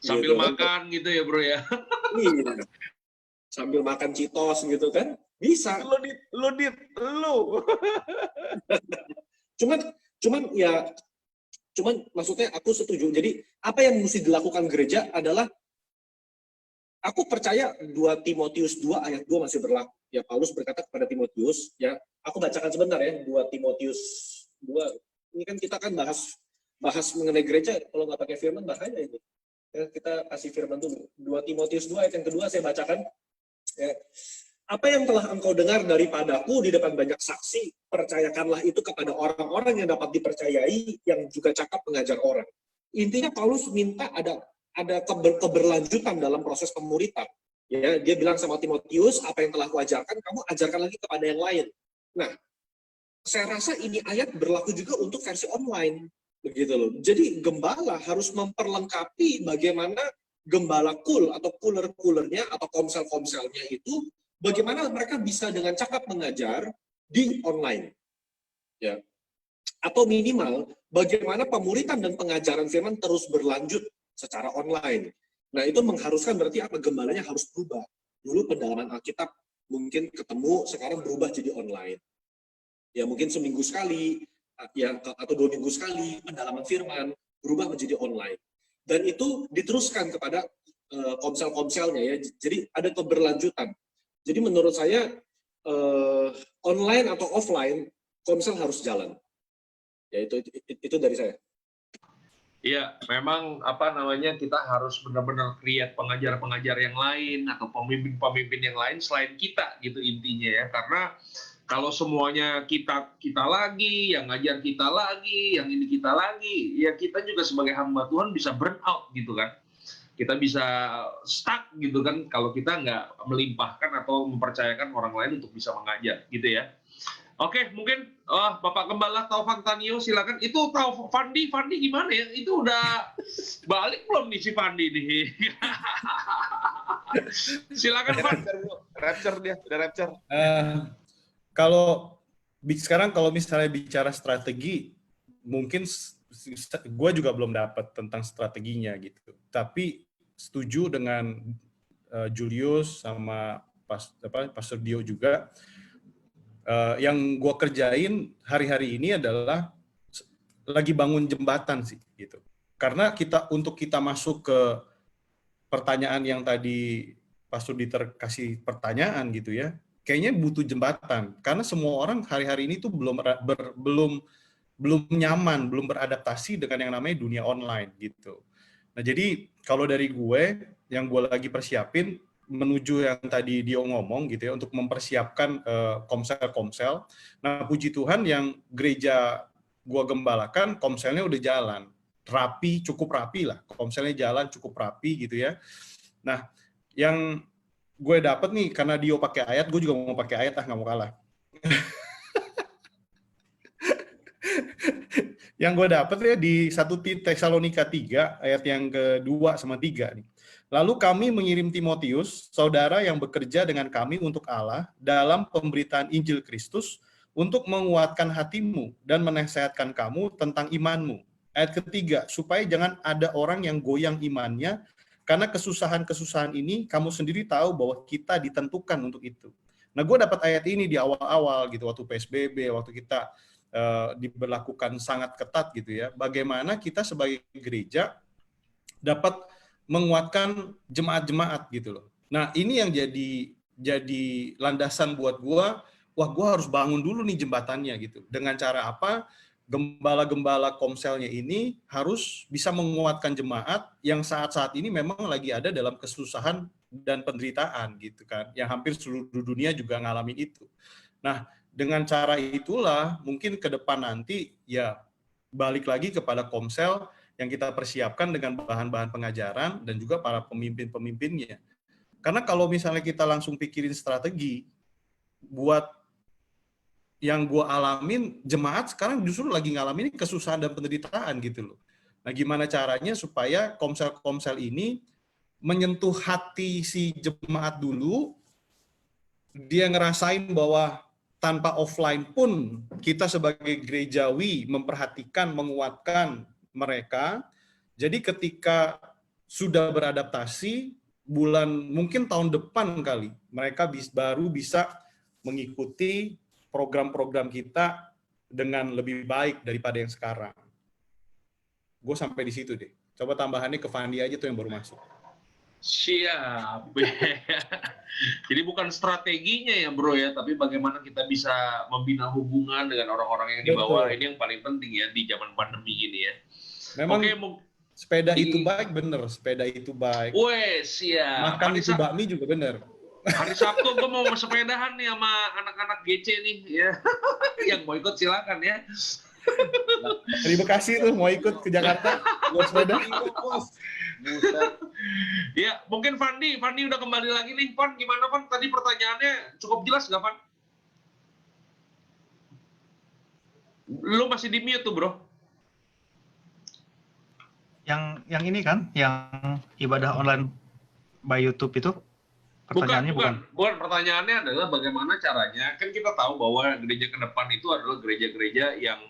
Sambil gitu, makan kan? Gitu ya bro ya. Iya. Sambil makan Cheetos gitu kan, bisa. Lu. Cuman maksudnya aku setuju. Jadi apa yang mesti dilakukan gereja adalah, aku percaya 2 Timotius 2 ayat 2 masih berlaku. Ya Paulus berkata kepada Timotius, ya aku bacakan sebentar ya, 2 Timotius 2. Ini kan kita kan bahas mengenai gereja, kalau nggak pakai firman bahaya ini. Ya, kita kasih firman dulu. 2 Timotius 2 ayat yang kedua saya bacakan. Ya. Apa yang telah engkau dengar daripadaku di depan banyak saksi, percayakanlah itu kepada orang-orang yang dapat dipercayai, yang juga cakap mengajar orang. Intinya Paulus minta ada keberlanjutan dalam proses pemuritan. Ya, dia bilang sama Timotius, apa yang telah kuajarkan, kamu ajarkan lagi kepada yang lain. Nah, saya rasa ini ayat berlaku juga untuk versi online, begitu loh. Jadi gembala harus memperlengkapi bagaimana gembala atau cooler-coolernya atau komsel-komselnya itu, bagaimana mereka bisa dengan cakap mengajar di online. Ya. Atau minimal, bagaimana pemuritan dan pengajaran firman terus berlanjut secara online. Nah, itu mengharuskan berarti apa? Gembalanya harus berubah. Dulu pendalaman Alkitab mungkin ketemu, sekarang berubah jadi online. Ya, mungkin seminggu sekali, ya, atau 2 minggu sekali, pendalaman firman berubah menjadi online. Dan itu diteruskan kepada komsel-komselnya ya. Jadi ada keberlanjutan. Jadi menurut saya online atau offline komsel harus jalan. Ya itu dari saya. Iya, memang kita harus benar-benar create pengajar-pengajar yang lain atau pemimpin-pemimpin yang lain selain kita gitu intinya ya. Karena kalau semuanya kita lagi, yang ngajar kita lagi, yang ini kita lagi, ya kita juga sebagai hamba Tuhan bisa burn out gitu kan. Kita bisa stuck gitu kan kalau kita nggak melimpahkan atau mempercayakan orang lain untuk bisa mengajar gitu ya. Oke, mungkin Bapak Gembala Taufan Tanio silakan. Itu Fandi gimana ya? Itu udah balik belum nih si Fandi nih? Silakan Pak. Rapture dia, udah rapture. Kalau sekarang kalau misalnya bicara strategi, mungkin gue juga belum dapat tentang strateginya gitu. Tapi setuju dengan Julius sama Pastor Dio juga. Yang gue kerjain hari-hari ini adalah lagi bangun jembatan sih gitu. Karena untuk kita masuk ke pertanyaan yang tadi Pastor Dieter kasih pertanyaan gitu ya, kayaknya butuh jembatan. Karena semua orang hari-hari ini tuh belum nyaman, belum beradaptasi dengan yang namanya dunia online gitu. Nah jadi kalau dari gue, yang gue lagi persiapin menuju yang tadi Dio ngomong gitu ya, untuk mempersiapkan komsel-komsel. Nah puji Tuhan yang gereja gue gembalakan, komselnya udah jalan. Cukup rapi lah. Komselnya jalan cukup rapi gitu ya. Nah yang gue dapet nih, karena Dio pakai ayat, gue juga mau pakai ayat, nggak mau kalah. Yang gue dapet ya di 1 Tesalonika 3, ayat yang kedua sama 3 nih. Lalu kami mengirim Timotius, saudara yang bekerja dengan kami untuk Allah dalam pemberitaan Injil Kristus, untuk menguatkan hatimu dan menasehatkan kamu tentang imanmu. Ayat ketiga, supaya jangan ada orang yang goyang imannya, karena kesusahan-kesusahan ini kamu sendiri tahu bahwa kita ditentukan untuk itu. Nah, gue dapat ayat ini di awal-awal gitu, waktu PSBB, waktu kita diberlakukan sangat ketat gitu ya. Bagaimana kita sebagai gereja dapat menguatkan jemaat-jemaat gitu loh. Nah, ini yang jadi landasan buat gua, wah gua harus bangun dulu nih jembatannya gitu. Dengan cara apa? gembala-gembala komselnya ini harus bisa menguatkan jemaat yang saat-saat ini memang lagi ada dalam kesusahan dan penderitaan gitu kan, yang hampir seluruh dunia juga ngalamin itu. Nah, dengan cara itulah mungkin ke depan nanti ya balik lagi kepada komsel yang kita persiapkan dengan bahan-bahan pengajaran dan juga para pemimpin-pemimpinnya. Karena kalau misalnya kita langsung pikirin strategi buat yang gue alamin, jemaat sekarang justru lagi ngalamin kesusahan dan penderitaan gitu loh. Nah, gimana caranya supaya komsel-komsel ini menyentuh hati si jemaat dulu, dia ngerasain bahwa tanpa offline pun kita sebagai gerejawi memperhatikan, menguatkan mereka. Jadi ketika sudah beradaptasi, mungkin tahun depan kali, mereka baru bisa mengikuti program-program kita dengan lebih baik daripada yang sekarang. Gue sampai di situ deh. Coba tambahannya ke Fandi aja tuh yang baru masuk. Siap. Jadi bukan strateginya ya bro ya, tapi bagaimana kita bisa membina hubungan dengan orang-orang yang di bawah. Ini yang paling penting ya di zaman pandemi gini ya. Memang sepeda itu baik, bener. Sepeda itu baik. Weh, siap. Makan itu bakmi juga bener. Hari Sabtu gue mau sepedahan nih sama anak-anak GC nih ya. Yang mau ikut silakan ya. Dari Bekasi tuh mau ikut ke Jakarta buat sepeda. Ya, mungkin Fandi udah kembali lagi nih. Pan, gimana Pan? Tadi pertanyaannya cukup jelas nggak Pan? Lu masih di mute tuh bro. Yang ini kan, yang ibadah online by YouTube itu? Pertanyaannya bukan. Pertanyaannya adalah bagaimana caranya, kan kita tahu bahwa gereja ke depan itu adalah gereja-gereja yang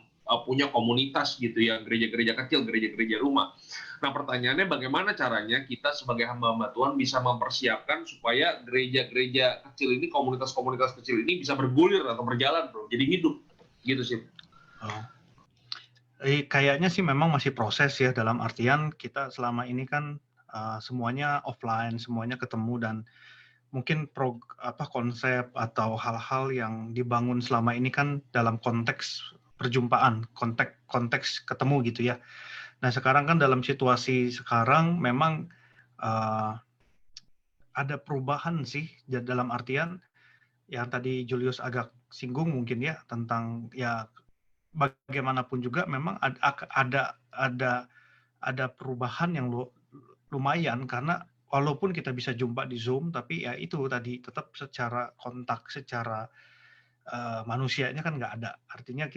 punya komunitas gitu ya, gereja-gereja kecil, gereja-gereja rumah. Nah pertanyaannya bagaimana caranya kita sebagai hamba-hamba Tuhan bisa mempersiapkan supaya gereja-gereja kecil ini, komunitas-komunitas kecil ini bisa bergulir atau berjalan bro, jadi hidup gitu sih. Kayaknya sih memang masih proses ya, dalam artian kita selama ini kan semuanya offline, semuanya ketemu, dan mungkin konsep atau hal-hal yang dibangun selama ini kan dalam konteks perjumpaan, konteks ketemu gitu ya. Nah sekarang kan dalam situasi sekarang memang ada perubahan sih, dalam artian yang tadi Julius agak singgung mungkin ya, tentang ya bagaimanapun juga memang ada perubahan yang lumayan, karena walaupun kita bisa jumpa di Zoom, tapi ya itu tadi tetap secara kontak, secara manusianya kan nggak ada. Artinya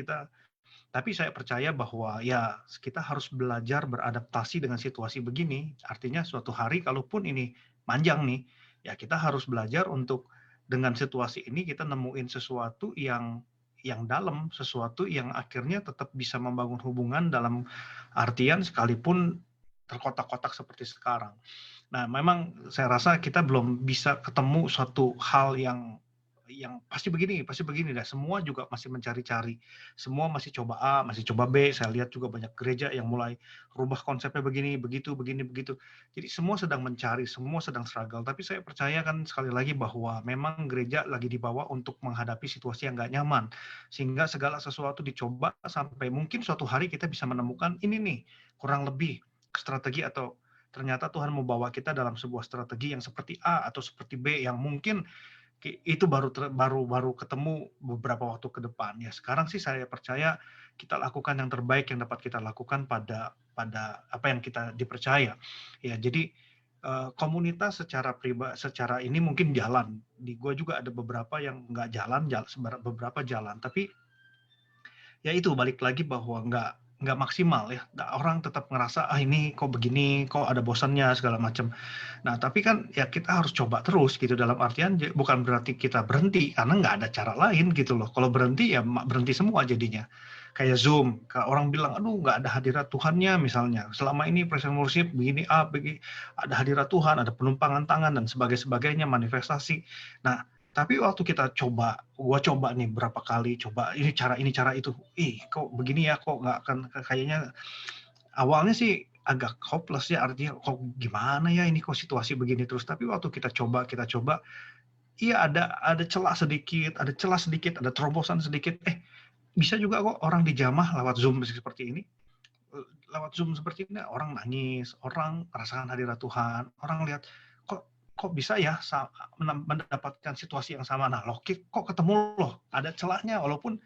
tapi saya percaya bahwa ya kita harus belajar beradaptasi dengan situasi begini. Artinya suatu hari kalaupun ini panjang nih, ya kita harus belajar untuk dengan situasi ini kita nemuin sesuatu yang dalam, sesuatu yang akhirnya tetap bisa membangun hubungan dalam artian sekalipun terkotak-kotak seperti sekarang. Nah, memang saya rasa kita belum bisa ketemu suatu hal yang pasti begini, dah. Semua juga masih mencari-cari. Semua masih coba A, masih coba B. Saya lihat juga banyak gereja yang mulai rubah konsepnya begini, begitu. Jadi semua sedang mencari, semua sedang struggle. Tapi saya percaya kan sekali lagi bahwa memang gereja lagi dibawa untuk menghadapi situasi yang nggak nyaman. Sehingga segala sesuatu dicoba sampai mungkin suatu hari kita bisa menemukan ini nih, kurang lebih strategi, atau ternyata Tuhan membawa kita dalam sebuah strategi yang seperti A atau seperti B yang mungkin itu baru ketemu beberapa waktu ke depan. Ya sekarang sih saya percaya kita lakukan yang terbaik yang dapat kita lakukan pada apa yang kita dipercaya. Ya jadi komunitas secara pribadi, secara ini mungkin jalan. Di gua juga ada beberapa yang nggak jalan, beberapa jalan. Tapi ya itu balik lagi bahwa nggak maksimal ya. Orang tetap ngerasa ini kok begini, kok ada bosannya segala macam. Nah tapi kan ya kita harus coba terus gitu, dalam artian bukan berarti kita berhenti karena nggak ada cara lain gitu loh. Kalau berhenti ya berhenti semua jadinya. Kayak Zoom, orang bilang aduh nggak ada hadirat Tuhannya misalnya. Selama ini present worship begini ada hadirat Tuhan, ada penumpangan tangan dan sebagainya, manifestasi. Nah tapi waktu kita gua coba nih berapa kali, coba ini cara itu, kok begini ya, kok nggak akan, kayaknya awalnya sih agak hopeless ya, artinya kok gimana ya ini, kok situasi begini terus. Tapi waktu kita coba, iya ada celah sedikit, ada terobosan sedikit, bisa juga kok orang dijamah lewat Zoom seperti ini. Lewat Zoom seperti ini orang nangis, orang merasakan hadirat Tuhan, orang lihat kok bisa ya mendapatkan situasi yang sama. Nah, loh, kok ketemu loh, ada celahnya walaupun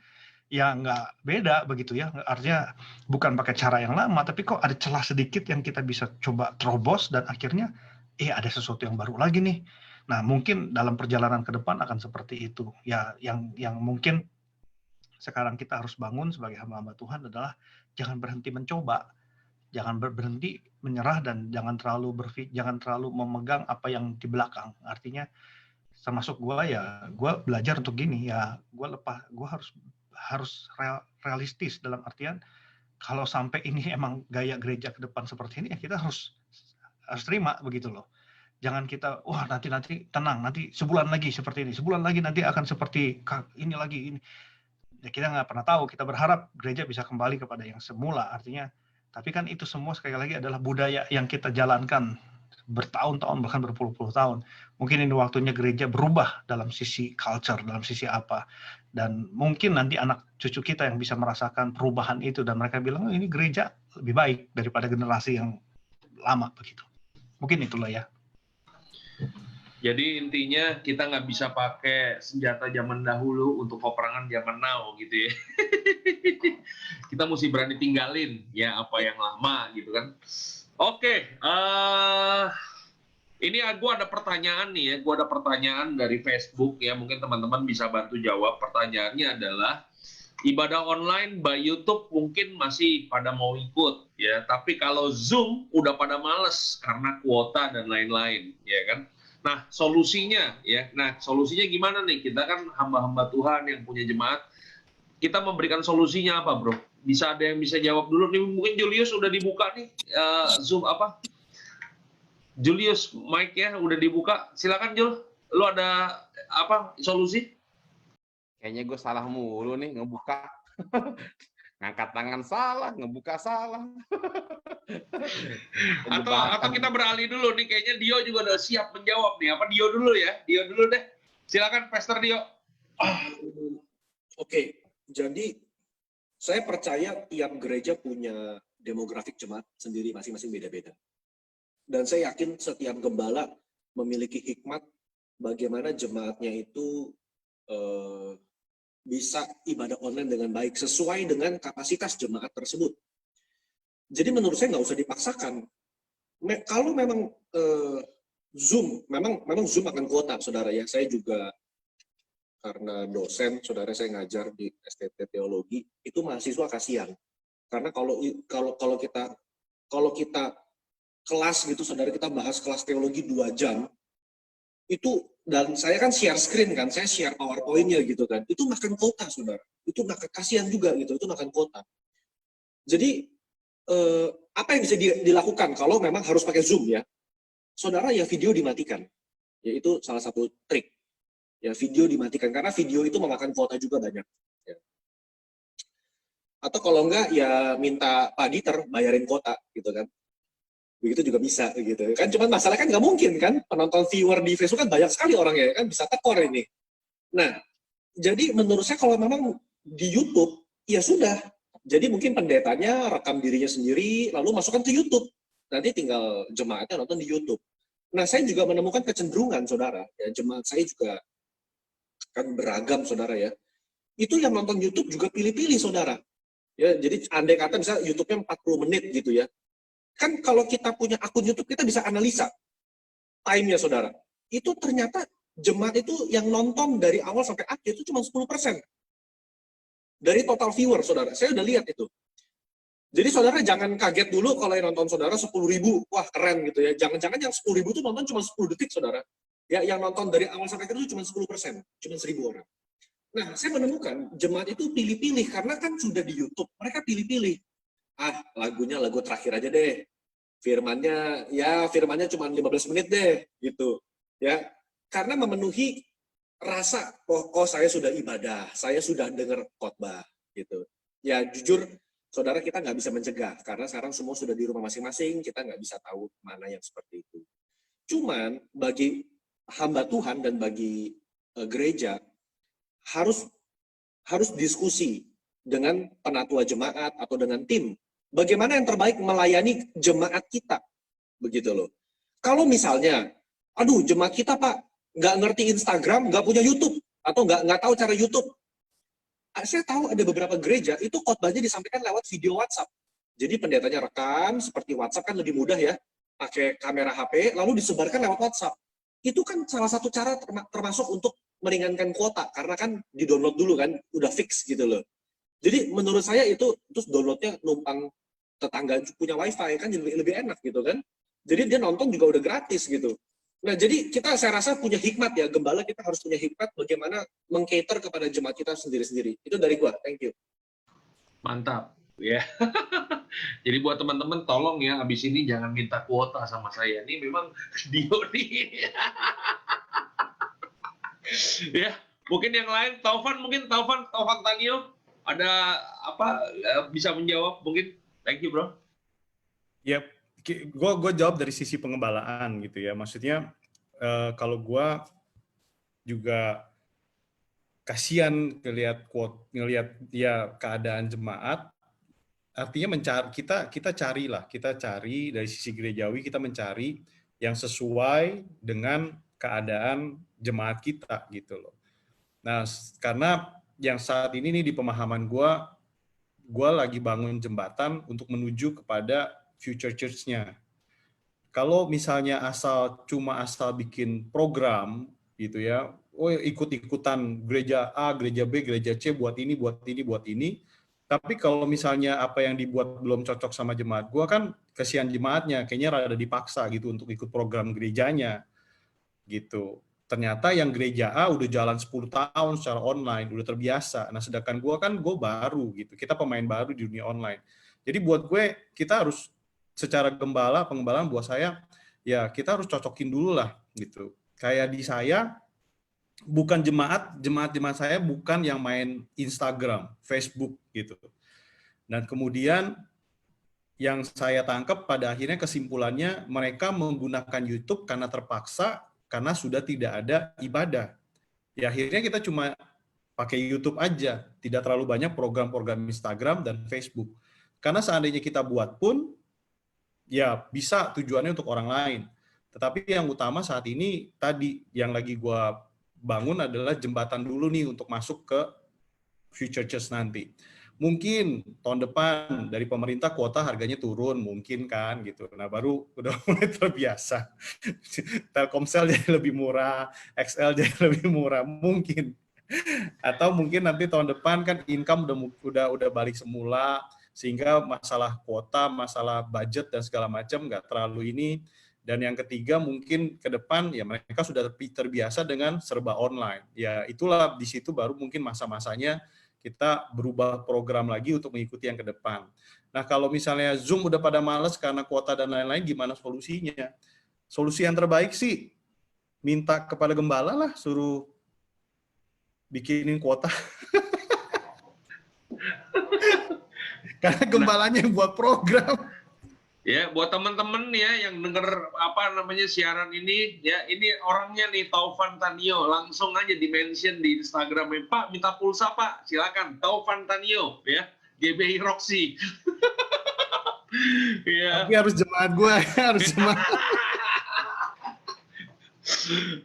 ya nggak beda begitu ya. Artinya bukan pakai cara yang lama, tapi kok ada celah sedikit yang kita bisa coba terobos dan akhirnya ada sesuatu yang baru lagi nih. Nah, mungkin dalam perjalanan ke depan akan seperti itu. Ya, yang mungkin sekarang kita harus bangun sebagai hamba-hamba Tuhan adalah jangan berhenti mencoba, jangan berhenti menyerah, dan jangan terlalu memegang apa yang di belakang. Artinya termasuk gue belajar untuk gini ya, gue harus realistis dalam artian kalau sampai ini emang gaya gereja ke depan seperti ini ya kita harus terima begitu loh. Jangan kita nanti tenang, nanti sebulan lagi seperti ini, sebulan lagi nanti akan seperti ini lagi ini. Ya, kita nggak pernah tahu. Kita berharap gereja bisa kembali kepada yang semula. Artinya, tapi kan itu semua sekali lagi adalah budaya yang kita jalankan bertahun-tahun bahkan berpuluh-puluh tahun. Mungkin ini waktunya gereja berubah dalam sisi culture, dalam sisi apa. Dan mungkin nanti anak cucu kita yang bisa merasakan perubahan itu dan mereka bilang ini gereja lebih baik daripada generasi yang lama begitu. Mungkin itulah ya. Jadi intinya kita nggak bisa pakai senjata zaman dahulu untuk peperangan zaman now gitu ya. Kita mesti berani tinggalin ya apa yang lama gitu kan. Oke, ini gue ada pertanyaan nih ya. Gue ada pertanyaan dari Facebook ya. Mungkin teman-teman bisa bantu jawab. Pertanyaannya adalah ibadah online by YouTube mungkin masih pada mau ikut ya. Tapi kalau Zoom udah pada males karena kuota dan lain-lain ya kan. Nah, solusinya ya. Nah, solusinya gimana nih? Kita kan hamba-hamba Tuhan yang punya jemaat. Kita memberikan solusinya apa, Bro? Bisa ada yang bisa jawab dulu nih. Mungkin Julius udah dibuka nih Zoom apa? Julius, mic-nya udah dibuka. Silakan Jul. Lu ada apa solusi? Kayaknya gue salah mulu nih ngebuka. Ngangkat tangan salah, ngebuka salah. Atau kita beralih dulu nih, kayaknya Dio juga udah siap menjawab nih. Apa Dio dulu ya? Dio dulu deh. Silakan Pastor Dio. Oke, jadi saya percaya tiap gereja punya demografik jemaat sendiri, masing-masing beda-beda. Dan saya yakin setiap gembala memiliki hikmat bagaimana jemaatnya itu bisa ibadah online dengan baik sesuai dengan kapasitas jemaat tersebut. Jadi menurut saya nggak usah dipaksakan. Kalau memang Zoom, memang Zoom akan kuota, saudara ya. Saya juga karena dosen, saudara saya ngajar di STT Teologi, itu mahasiswa kasihan. Karena kalau kita kelas gitu, saudara, kita bahas kelas teologi 2 jam, itu, dan saya kan share screen kan, saya share PowerPoint-nya gitu kan, itu makan kuota, saudara. Itu makan, kasihan juga gitu, itu makan kuota. Jadi, apa yang bisa dilakukan kalau memang harus pakai Zoom ya? Saudara, ya video dimatikan. Yaitu salah satu trik. Ya, video dimatikan, karena video itu memakan kuota juga banyak. Ya. Atau kalau enggak, ya minta Pak Dieter bayarin kuota, gitu kan. Begitu juga bisa, gitu. Kan cuman masalah kan nggak mungkin kan, penonton viewer di Facebook kan banyak sekali orangnya, kan bisa tekor ini. Nah, jadi menurut saya kalau memang di YouTube, ya sudah. Jadi mungkin pendetanya rekam dirinya sendiri, lalu masukkan ke YouTube. Nanti tinggal jemaatnya nonton di YouTube. Nah, saya juga menemukan kecenderungan, saudara. Ya, jemaat saya juga kan beragam, saudara ya. Itu yang nonton YouTube juga pilih-pilih, saudara. Ya, jadi andai kata misalnya YouTube-nya 40 menit gitu ya. Kan kalau kita punya akun YouTube, kita bisa analisa time-nya, saudara. Itu ternyata jemaat itu yang nonton dari awal sampai akhir itu cuma 10%. Dari total viewer, saudara. Saya udah lihat itu. Jadi saudara jangan kaget dulu kalau yang nonton saudara 10.000, wah keren gitu ya. Jangan-jangan yang 10.000 itu nonton cuma 10 detik, saudara. Ya, yang nonton dari awal sampai akhir itu cuma 10%, cuma 1.000 orang. Nah, saya menemukan jemaat itu pilih-pilih, karena kan sudah di YouTube, mereka pilih-pilih. Lagunya lagu terakhir aja deh. Firmannya cuma 15 menit deh, gitu. Ya, karena memenuhi rasa, saya sudah ibadah, saya sudah dengar khotbah, gitu. Ya, jujur, saudara, kita nggak bisa mencegah, karena sekarang semua sudah di rumah masing-masing, kita nggak bisa tahu mana yang seperti itu. Cuman, bagi hamba Tuhan dan bagi gereja, harus diskusi dengan penatua jemaat atau dengan tim. Bagaimana yang terbaik melayani jemaat kita, begitu loh. Kalau misalnya, aduh jemaat kita Pak, nggak ngerti Instagram, nggak punya YouTube, atau nggak tahu cara YouTube. Saya tahu ada beberapa gereja, itu khotbahnya disampaikan lewat video WhatsApp. Jadi pendetanya rekam, seperti WhatsApp kan lebih mudah ya, pakai kamera HP, lalu disebarkan lewat WhatsApp. Itu kan salah satu cara termasuk untuk meringankan kuota, karena kan di-download dulu kan, udah fix gitu loh. Jadi menurut saya itu terus downloadnya numpang tetangga punya wifi kan lebih enak gitu kan. Jadi dia nonton juga udah gratis gitu. Nah jadi saya rasa punya hikmat ya, gembala kita harus punya hikmat bagaimana meng-cater kepada jemaat kita sendiri-sendiri. Itu dari gua, thank you. Mantap, ya. Jadi buat teman-teman tolong ya, habis ini jangan minta kuota sama saya. Ini memang Dio nih. Ya, mungkin yang lain, Taufan Tanio ada apa bisa menjawab mungkin? Thank you, bro. Yep, gue jawab dari sisi pengembalaan gitu ya. Maksudnya kalau gue juga kasihan ngelihat ya keadaan jemaat. Artinya kita cari dari sisi gerejawi, kita mencari yang sesuai dengan keadaan jemaat kita gitu loh. Nah, karena yang saat ini nih di pemahaman gue lagi bangun jembatan untuk menuju kepada future church-nya. Kalau misalnya cuma asal bikin program gitu ya, ikut-ikutan gereja A, gereja B, gereja C buat ini, tapi kalau misalnya apa yang dibuat belum cocok sama jemaat gue kan kesian jemaatnya, kayaknya rada dipaksa gitu untuk ikut program gerejanya gitu. Ternyata yang gereja A udah jalan 10 tahun secara online, udah terbiasa. Nah, sedangkan gue baru gitu. Kita pemain baru di dunia online. Jadi buat gue, kita harus secara pengembalaan buat saya, ya kita harus cocokin dulu lah gitu. Kayak di saya, bukan jemaat saya bukan yang main Instagram, Facebook gitu. Dan kemudian yang saya tangkap pada akhirnya kesimpulannya mereka menggunakan YouTube karena terpaksa, karena sudah tidak ada ibadah. Ya akhirnya kita cuma pakai YouTube aja, tidak terlalu banyak program-program Instagram dan Facebook. Karena seandainya kita buat pun, ya bisa tujuannya untuk orang lain. Tetapi yang utama saat ini, tadi yang lagi gua bangun adalah jembatan dulu nih untuk masuk ke future church nanti. Mungkin tahun depan dari pemerintah kuota harganya turun, mungkin kan gitu. Nah baru udah mulai terbiasa. Telkomsel jadi lebih murah, XL jadi lebih murah, mungkin. Atau mungkin nanti tahun depan kan income udah balik semula, sehingga masalah kuota, masalah budget dan segala macam nggak terlalu ini. Dan yang ketiga mungkin ke depan ya mereka sudah terbiasa dengan serba online. Ya itulah di situ baru mungkin masa-masanya kita berubah program lagi untuk mengikuti yang ke depan. Nah kalau misalnya Zoom udah pada males karena kuota dan lain-lain, gimana solusinya? Solusi yang terbaik sih minta kepada gembala lah, suruh bikinin kuota. Karena gembalanya yang buat program. Ya, buat teman-teman ya yang denger siaran ini, ya ini orangnya nih Taufan Tanio, langsung aja di-mention di Instagram, Pak minta pulsa Pak, silakan Taufan Tanio ya, GBI Roxy. Ya. Tapi harus jemaat gue, harus jemaat.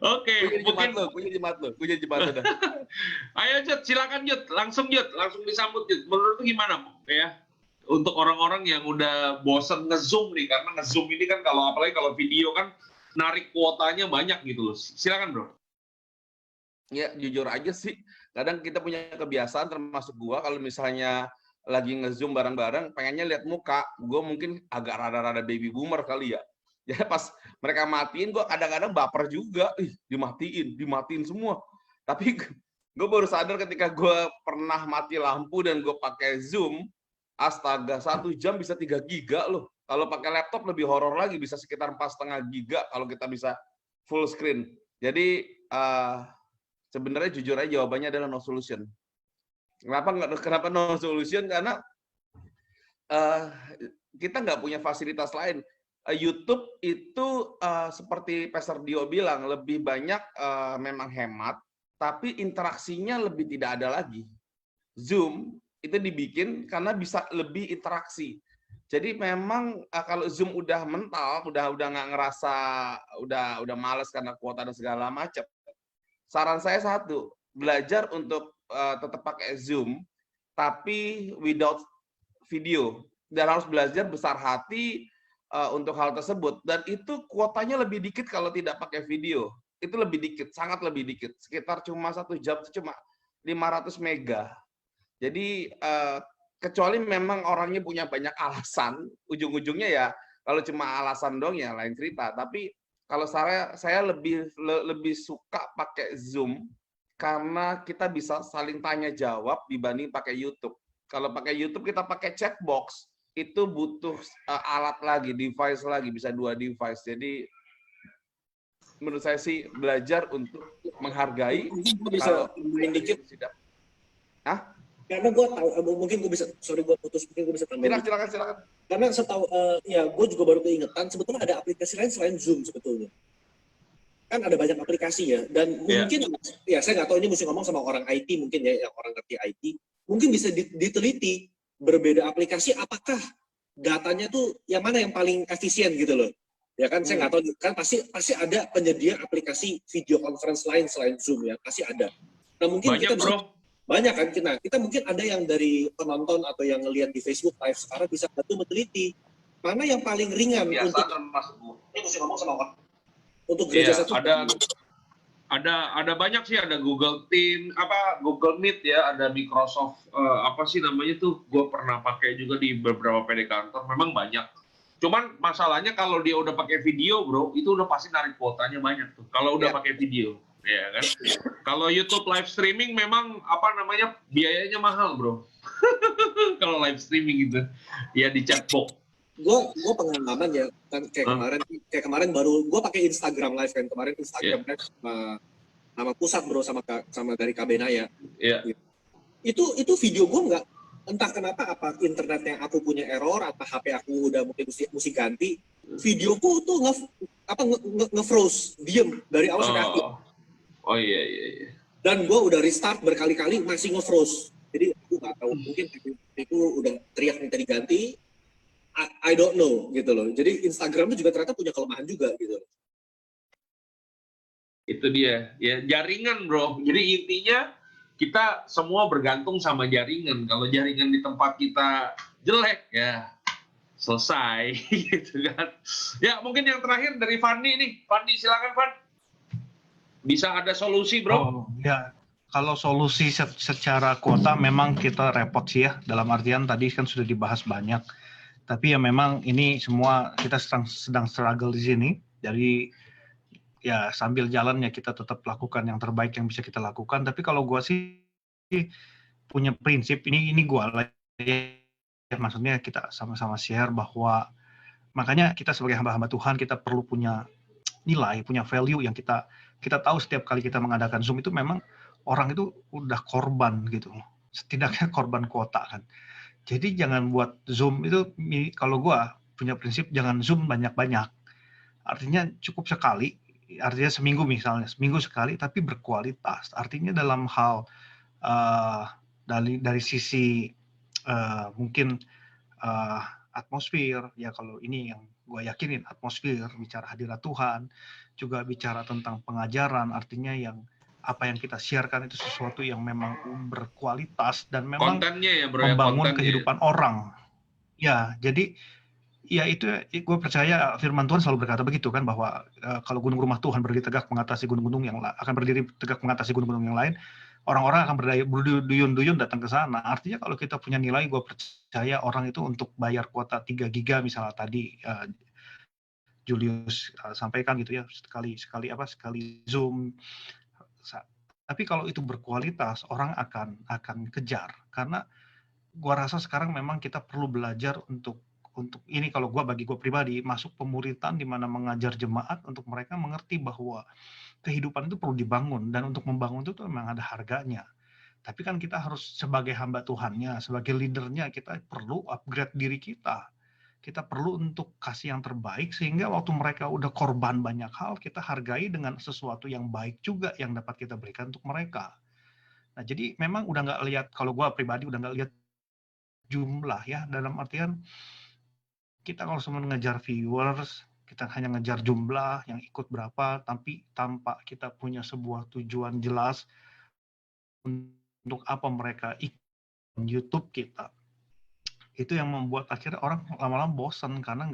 Oke, mungkin punya jemaat lo. Ayo Jut, silakan Jut, langsung disambut Jut. Menurut lu gimana ya? Untuk orang-orang yang udah bosen nge-zoom nih, karena nge-zoom ini kan apalagi kalau video kan narik kuotanya banyak gitu loh. Silakan bro. Ya jujur aja sih, kadang kita punya kebiasaan termasuk gua kalau misalnya lagi nge-zoom bareng-bareng, pengennya lihat muka, gua mungkin agak rada-rada baby boomer kali ya. Ya pas mereka matiin, gua kadang-kadang baper juga, dimatiin semua. Tapi gua baru sadar ketika gua pernah mati lampu dan gua pakai Zoom, astaga, 1 jam bisa 3 giga loh. Kalau pakai laptop lebih horor lagi, bisa sekitar 4,5 giga kalau kita bisa full screen. Jadi sebenarnya jujur aja jawabannya adalah no solution. Kenapa no solution? Karena kita nggak punya fasilitas lain. YouTube itu seperti Pastor Dio bilang, lebih banyak memang hemat, tapi interaksinya lebih tidak ada lagi. Zoom itu dibikin karena bisa lebih interaksi. Jadi memang kalau Zoom udah mental, udah nggak ngerasa, udah males karena kuota dan segala macam. Saran saya satu, belajar untuk tetap pakai Zoom, tapi without video. Dan harus belajar besar hati untuk hal tersebut. Dan itu kuotanya lebih dikit kalau tidak pakai video. Itu lebih dikit, sangat lebih dikit. Sekitar cuma 1 jam itu cuma 500 mega. Jadi kecuali memang orangnya punya banyak alasan, ujung-ujungnya ya kalau cuma alasan dong ya lain cerita. Tapi kalau saya lebih suka pakai Zoom karena kita bisa saling tanya jawab dibanding pakai YouTube. Kalau pakai YouTube kita pakai chat box, itu butuh alat lagi, device lagi, bisa 2 device. Jadi menurut saya sih belajar untuk menghargai. Bisa main dikit. Hah? Karena gue tahu, mungkin gue bisa, sorry gue putus, mungkin gue bisa tambahin. Silakan. Karena setahu, ya gue juga baru keingetan, sebetulnya ada aplikasi lain selain Zoom sebetulnya. Kan ada banyak aplikasi ya, dan mungkin, ya saya nggak tahu ini mesti ngomong sama orang IT mungkin ya, yang orang ngerti IT, mungkin bisa diteliti berbeda aplikasi, apakah datanya tuh yang mana yang paling efisien gitu loh. Ya kan, saya nggak tahu, kan pasti ada penyedia aplikasi video conference lain selain Zoom ya, pasti ada. Nah mungkin banyak, kita bisa, bro. banyak kan, kita mungkin ada yang dari penonton atau yang ngelihat di Facebook Live sekarang bisa bantu meneliti mana yang paling ringan untuk ini mesti ngomong sama orang untuk gereja satu. Ada banyak sih, ada Google Team, Google Meet ya, ada Microsoft apa sih namanya tuh, gue pernah pakai juga di beberapa PD kantor, memang banyak. Cuman masalahnya kalau dia udah pakai video, bro, itu udah pasti narik kuotanya banyak tuh. Kalau udah pakai video. Ya kan. Kalau YouTube live streaming memang biayanya mahal, bro. Kalau live streaming gitu, ya di chatbox. Gue pengalaman ya kan kayak kemarin baru gue pakai Instagram live kan kemarin Instagram live sama pusat bro sama dari Kabenaya. Itu video gue nggak, entah kenapa apa internet yang aku punya error apa HP aku udah mungkin mesti ganti, videoku tuh nge-froze diem dari awal sampai akhir. Oh iya. Dan gue udah restart berkali-kali masih nge-froze. Jadi aku nggak tahu, mungkin itu udah teriak minta diganti. I don't know gitu loh. Jadi Instagram itu juga ternyata punya kelemahan juga gitu loh. Itu dia. Ya jaringan, bro. Jadi intinya kita semua bergantung sama jaringan. Kalau jaringan di tempat kita jelek ya selesai gitu kan. Ya mungkin yang terakhir dari Fandi nih. Fandi silakan, Fandi. Bisa ada solusi, bro? Ya, kalau solusi secara kuota memang kita repot sih ya. Dalam artian tadi kan sudah dibahas banyak. Tapi ya memang ini semua kita sedang struggle di sini. Jadi ya sambil jalan ya kita tetap lakukan yang terbaik yang bisa kita lakukan. Tapi kalau gua sih punya prinsip, ini gua lah ya, maksudnya kita sama-sama share bahwa makanya kita sebagai hamba-hamba Tuhan kita perlu punya nilai, punya value yang kita tahu setiap kali kita mengadakan Zoom itu memang orang itu udah korban gitu, setidaknya korban kuota kan. Jadi jangan buat Zoom itu, kalau gua punya prinsip jangan Zoom banyak-banyak. Artinya cukup sekali, artinya seminggu sekali tapi berkualitas. Artinya dalam hal dari sisi mungkin atmosfer ya, kalau ini yang gue yakinin atmosfer, bicara hadirat Tuhan, juga bicara tentang pengajaran, artinya yang apa yang kita siarkan itu sesuatu yang memang berkualitas dan memang kontennya ya, bro, membangun kehidupan orang. Ya, jadi ya itu gue percaya firman Tuhan selalu berkata begitu kan, bahwa kalau gunung rumah Tuhan berdiri tegak mengatasi gunung-gunung yang lain, orang-orang akan berduyun-duyun datang ke sana. Artinya kalau kita punya nilai, gue percaya orang itu untuk bayar kuota 3 giga misalnya tadi Julius sampaikan gitu ya, sekali Zoom. Tapi kalau itu berkualitas, orang akan kejar. Karena gue rasa sekarang memang kita perlu belajar untuk ini, kalau bagi gue pribadi, masuk pemuritan di mana mengajar jemaat untuk mereka mengerti bahwa kehidupan itu perlu dibangun, dan untuk membangun itu memang ada harganya. Tapi kan kita harus sebagai hamba Tuhannya, sebagai leadernya, kita perlu upgrade diri kita. Kita perlu untuk kasih yang terbaik, sehingga waktu mereka udah korban banyak hal, kita hargai dengan sesuatu yang baik juga yang dapat kita berikan untuk mereka. Nah, jadi memang udah nggak lihat, kalau gue pribadi udah nggak lihat jumlah ya, dalam artian kita kalau semua ngejar viewers, kita hanya ngejar jumlah yang ikut berapa, tapi tanpa kita punya sebuah tujuan jelas untuk apa mereka ikut YouTube kita. Itu yang membuat akhirnya orang lama-lama bosan karena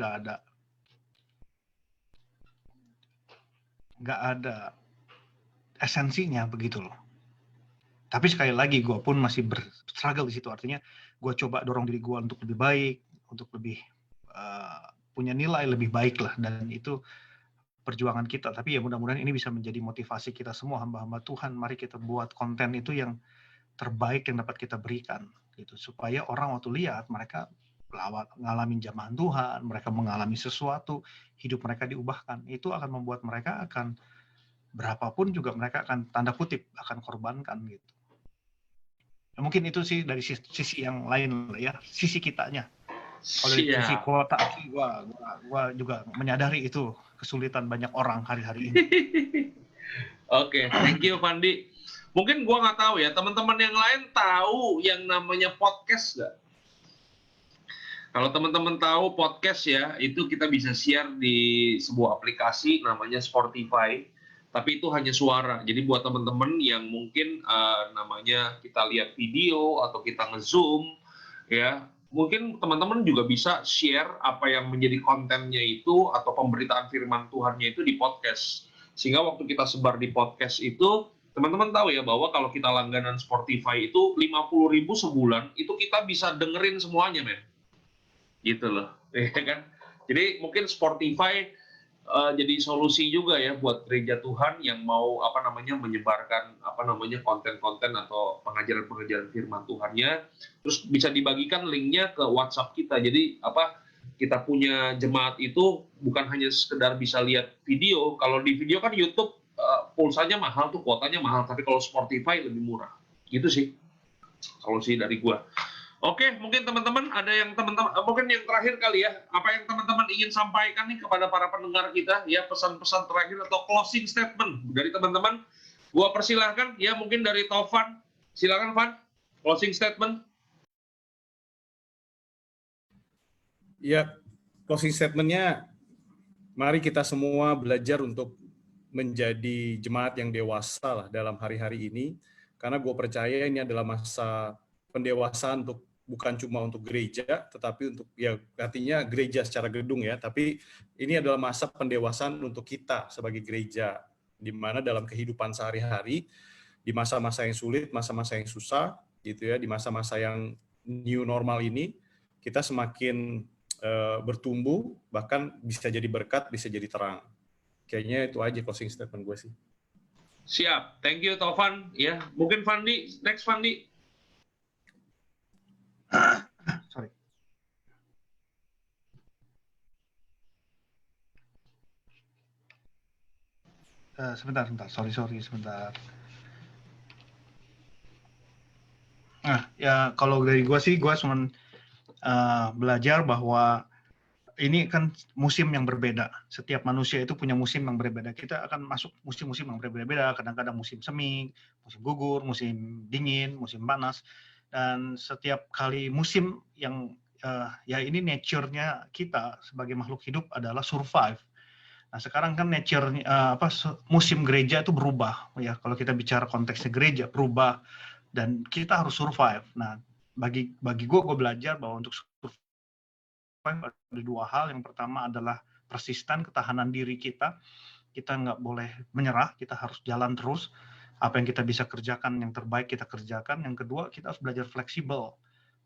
nggak ada esensinya begitu loh. Tapi sekali lagi gue pun masih struggle di situ, artinya gue coba dorong diri gue untuk lebih baik, untuk lebih punya nilai lebih baik lah, dan itu perjuangan kita. Tapi ya mudah-mudahan ini bisa menjadi motivasi kita semua, hamba-hamba Tuhan. Mari kita buat konten itu yang terbaik yang dapat kita berikan, gitu, supaya orang waktu lihat mereka ngalamin jamahan Tuhan, mereka mengalami sesuatu, hidup mereka diubahkan. Itu akan membuat mereka akan berapapun juga mereka akan tanda kutip akan korbankan gitu. Ya, mungkin itu sih dari sisi yang lain ya, sisi kitanya. Kalau dari sisi kuota, gua juga menyadari itu kesulitan banyak orang hari-hari ini. Oke, thank you Fandi. Mungkin gua nggak tahu ya, teman-teman yang lain tahu yang namanya podcast nggak? Kalau teman-teman tahu podcast ya, itu kita bisa share di sebuah aplikasi namanya Spotify. Tapi itu hanya suara. Jadi buat teman-teman yang mungkin namanya kita lihat video atau kita nge-zoom, ya mungkin teman-teman juga bisa share apa yang menjadi kontennya itu atau pemberitaan firman Tuhannya itu di podcast. Sehingga waktu kita sebar di podcast itu, teman-teman tahu ya bahwa kalau kita langganan Spotify itu 50.000 sebulan, itu kita bisa dengerin semuanya, men. Gitu loh, ya kan? Jadi mungkin Spotify jadi solusi juga ya buat gereja Tuhan yang mau menyebarkan konten-konten atau pengajaran-pengajaran firman Tuhannya, terus bisa dibagikan linknya ke WhatsApp kita. Jadi kita punya jemaat itu bukan hanya sekedar bisa lihat video. Kalau di video kan YouTube pulsanya mahal tuh, kuotanya mahal, tapi kalau Spotify lebih murah. Gitu sih solusi dari gua. Oke, mungkin teman-teman ada yang mungkin yang terakhir kali ya, apa yang teman-teman ingin sampaikan nih kepada para pendengar kita ya, pesan-pesan terakhir atau closing statement dari teman-teman. Gua persilahkan ya, mungkin dari Tovan. Silakan Van, closing statement. Ya, closing statement-nya, mari kita semua belajar untuk menjadi jemaat yang dewasa lah dalam hari-hari ini, karena gue percaya ini adalah masa pendewasaan bukan cuma untuk gereja, tetapi untuk ya artinya gereja secara gedung ya, tapi ini adalah masa pendewasaan untuk kita sebagai gereja, di mana dalam kehidupan sehari-hari, di masa-masa yang sulit, masa-masa yang susah, gitu ya, di masa-masa yang new normal ini, kita semakin bertumbuh, bahkan bisa jadi berkat, bisa jadi terang. Kayaknya itu aja closing statement gue sih. Siap, thank you Tovan. Ya, mungkin Fandi, next Fandi. Sorry. Sebentar. Sorry, sebentar. Nah, ya kalau dari gue sih, gue cuma belajar bahwa ini kan musim yang berbeda. Setiap manusia itu punya musim yang berbeda. Kita akan masuk musim-musim yang berbeda. Kadang-kadang musim semi, musim gugur, musim dingin, musim panas. Dan setiap kali musim yang ya ini nature-nya kita sebagai makhluk hidup adalah survive. Nah sekarang kan musim gereja itu berubah ya. Kalau kita bicara konteksnya gereja berubah dan kita harus survive. Nah bagi gue belajar bahwa untuk survive ada dua hal. Yang pertama adalah persisten, ketahanan diri kita. Kita nggak boleh menyerah, kita harus jalan terus. Apa yang kita bisa kerjakan, yang terbaik kita kerjakan. Yang kedua, kita harus belajar fleksibel.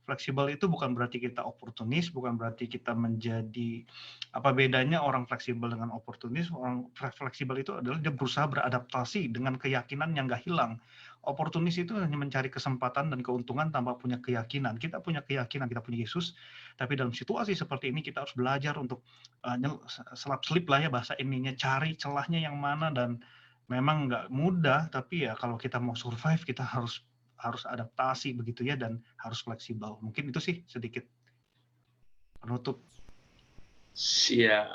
Fleksibel itu bukan berarti kita oportunis, bukan berarti kita menjadi, apa bedanya orang fleksibel dengan oportunis? Orang fleksibel itu adalah dia berusaha beradaptasi dengan keyakinan yang nggak hilang. Oportunis itu hanya mencari kesempatan dan keuntungan tanpa punya keyakinan. Kita punya keyakinan, kita punya Yesus, tapi dalam situasi seperti ini kita harus belajar untuk selap-selip lah ya bahasa ininya, cari celahnya yang mana, dan memang nggak mudah, tapi ya kalau kita mau survive kita harus adaptasi begitu ya, dan harus fleksibel. Mungkin itu sih sedikit penutup. Siap.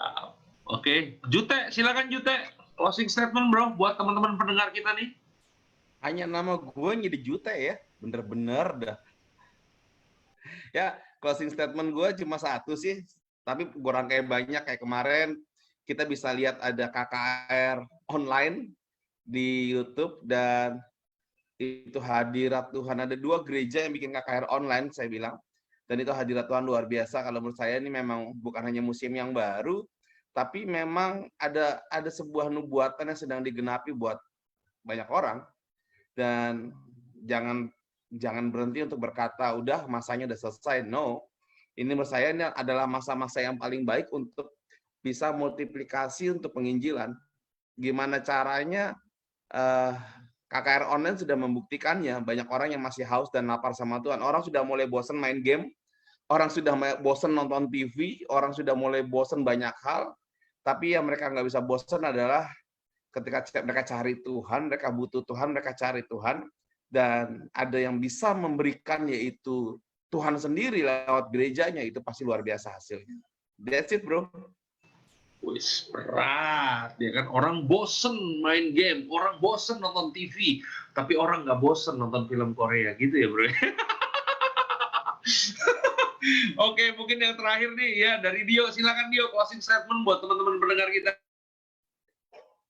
Oke, Jute, silakan Jute. Closing statement bro, buat teman-teman pendengar kita nih. Hanya nama gue jadi Jute ya, bener-bener dah. Ya, closing statement gue cuma satu sih, tapi gue rangkai banyak. Kayak kemarin kita bisa lihat ada KKR online di YouTube, dan itu hadirat Tuhan. Ada 2 gereja yang bikin KKR online, saya bilang. Dan itu hadirat Tuhan luar biasa. Kalau menurut saya ini memang bukan hanya musim yang baru, tapi memang ada sebuah nubuatan yang sedang digenapi buat banyak orang. Dan jangan berhenti untuk berkata, udah masanya udah selesai. No, ini menurut saya ini adalah masa-masa yang paling baik untuk bisa multiplikasi untuk penginjilan. Gimana caranya? KKR online sudah membuktikannya. Banyak orang yang masih haus dan lapar sama Tuhan. Orang sudah mulai bosan main game, orang sudah bosan nonton TV, orang sudah mulai bosan banyak hal. Tapi yang mereka nggak bisa bosan adalah ketika mereka cari Tuhan, mereka butuh Tuhan, mereka cari Tuhan, dan ada yang bisa memberikan, yaitu Tuhan sendiri lewat gerejanya. Itu pasti luar biasa hasilnya. That's it, bro. Wis, berat, ya kan? Orang bosen main game, orang bosen nonton TV, tapi orang nggak bosen nonton film Korea, gitu ya, bro? Oke, mungkin yang terakhir nih ya dari Dio, silakan Dio, closing statement buat teman-teman pendengar kita.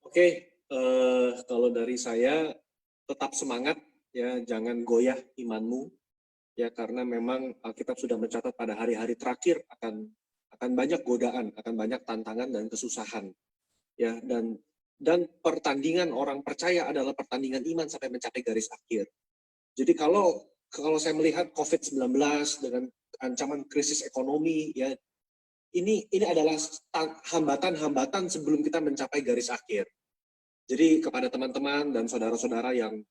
Oke, kalau dari saya tetap semangat ya, jangan goyah imanmu ya, karena memang Alkitab sudah mencatat pada hari-hari terakhir akan banyak godaan, akan banyak tantangan dan kesusahan. Ya, dan pertandingan orang percaya adalah pertandingan iman sampai mencapai garis akhir. Jadi kalau saya melihat COVID-19 dengan ancaman krisis ekonomi ya, ini adalah hambatan-hambatan sebelum kita mencapai garis akhir. Jadi kepada teman-teman dan saudara-saudara yang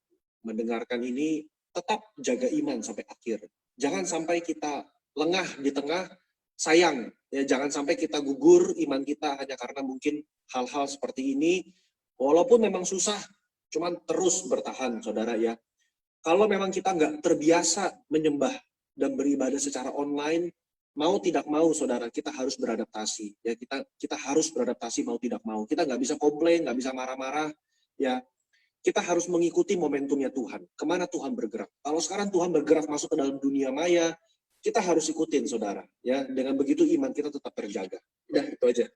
mendengarkan ini, tetap jaga iman sampai akhir. Jangan sampai kita lengah di tengah. Sayang, ya jangan sampai kita gugur iman kita hanya karena mungkin hal-hal seperti ini. Walaupun memang susah, cuman terus bertahan, saudara ya. Kalau memang kita nggak terbiasa menyembah dan beribadah secara online, mau tidak mau, saudara, kita harus beradaptasi. Ya, kita harus beradaptasi mau tidak mau. Kita nggak bisa komplain, nggak bisa marah-marah. Ya, kita harus mengikuti momentumnya Tuhan. Kemana Tuhan bergerak? Kalau sekarang Tuhan bergerak masuk ke dalam dunia maya, kita harus ikutin, saudara. Ya, dengan begitu iman kita tetap terjaga. Udah, itu aja.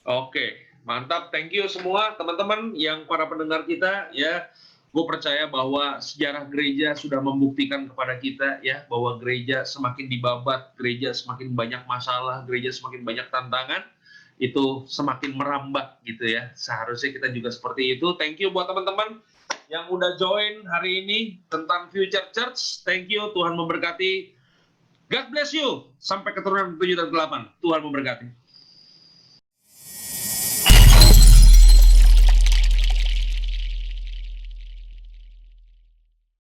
Oke, mantap. Thank you semua teman-teman yang para pendengar kita ya. Gue percaya bahwa sejarah gereja sudah membuktikan kepada kita ya, bahwa gereja semakin dibabat, gereja semakin banyak masalah, gereja semakin banyak tantangan, itu semakin merambat gitu ya. Seharusnya kita juga seperti itu. Thank you buat teman-teman yang udah join hari ini tentang Future Church. Thank you, Tuhan memberkati. God bless you. Sampai keturunan 7 dan 8. Tuhan memberkati.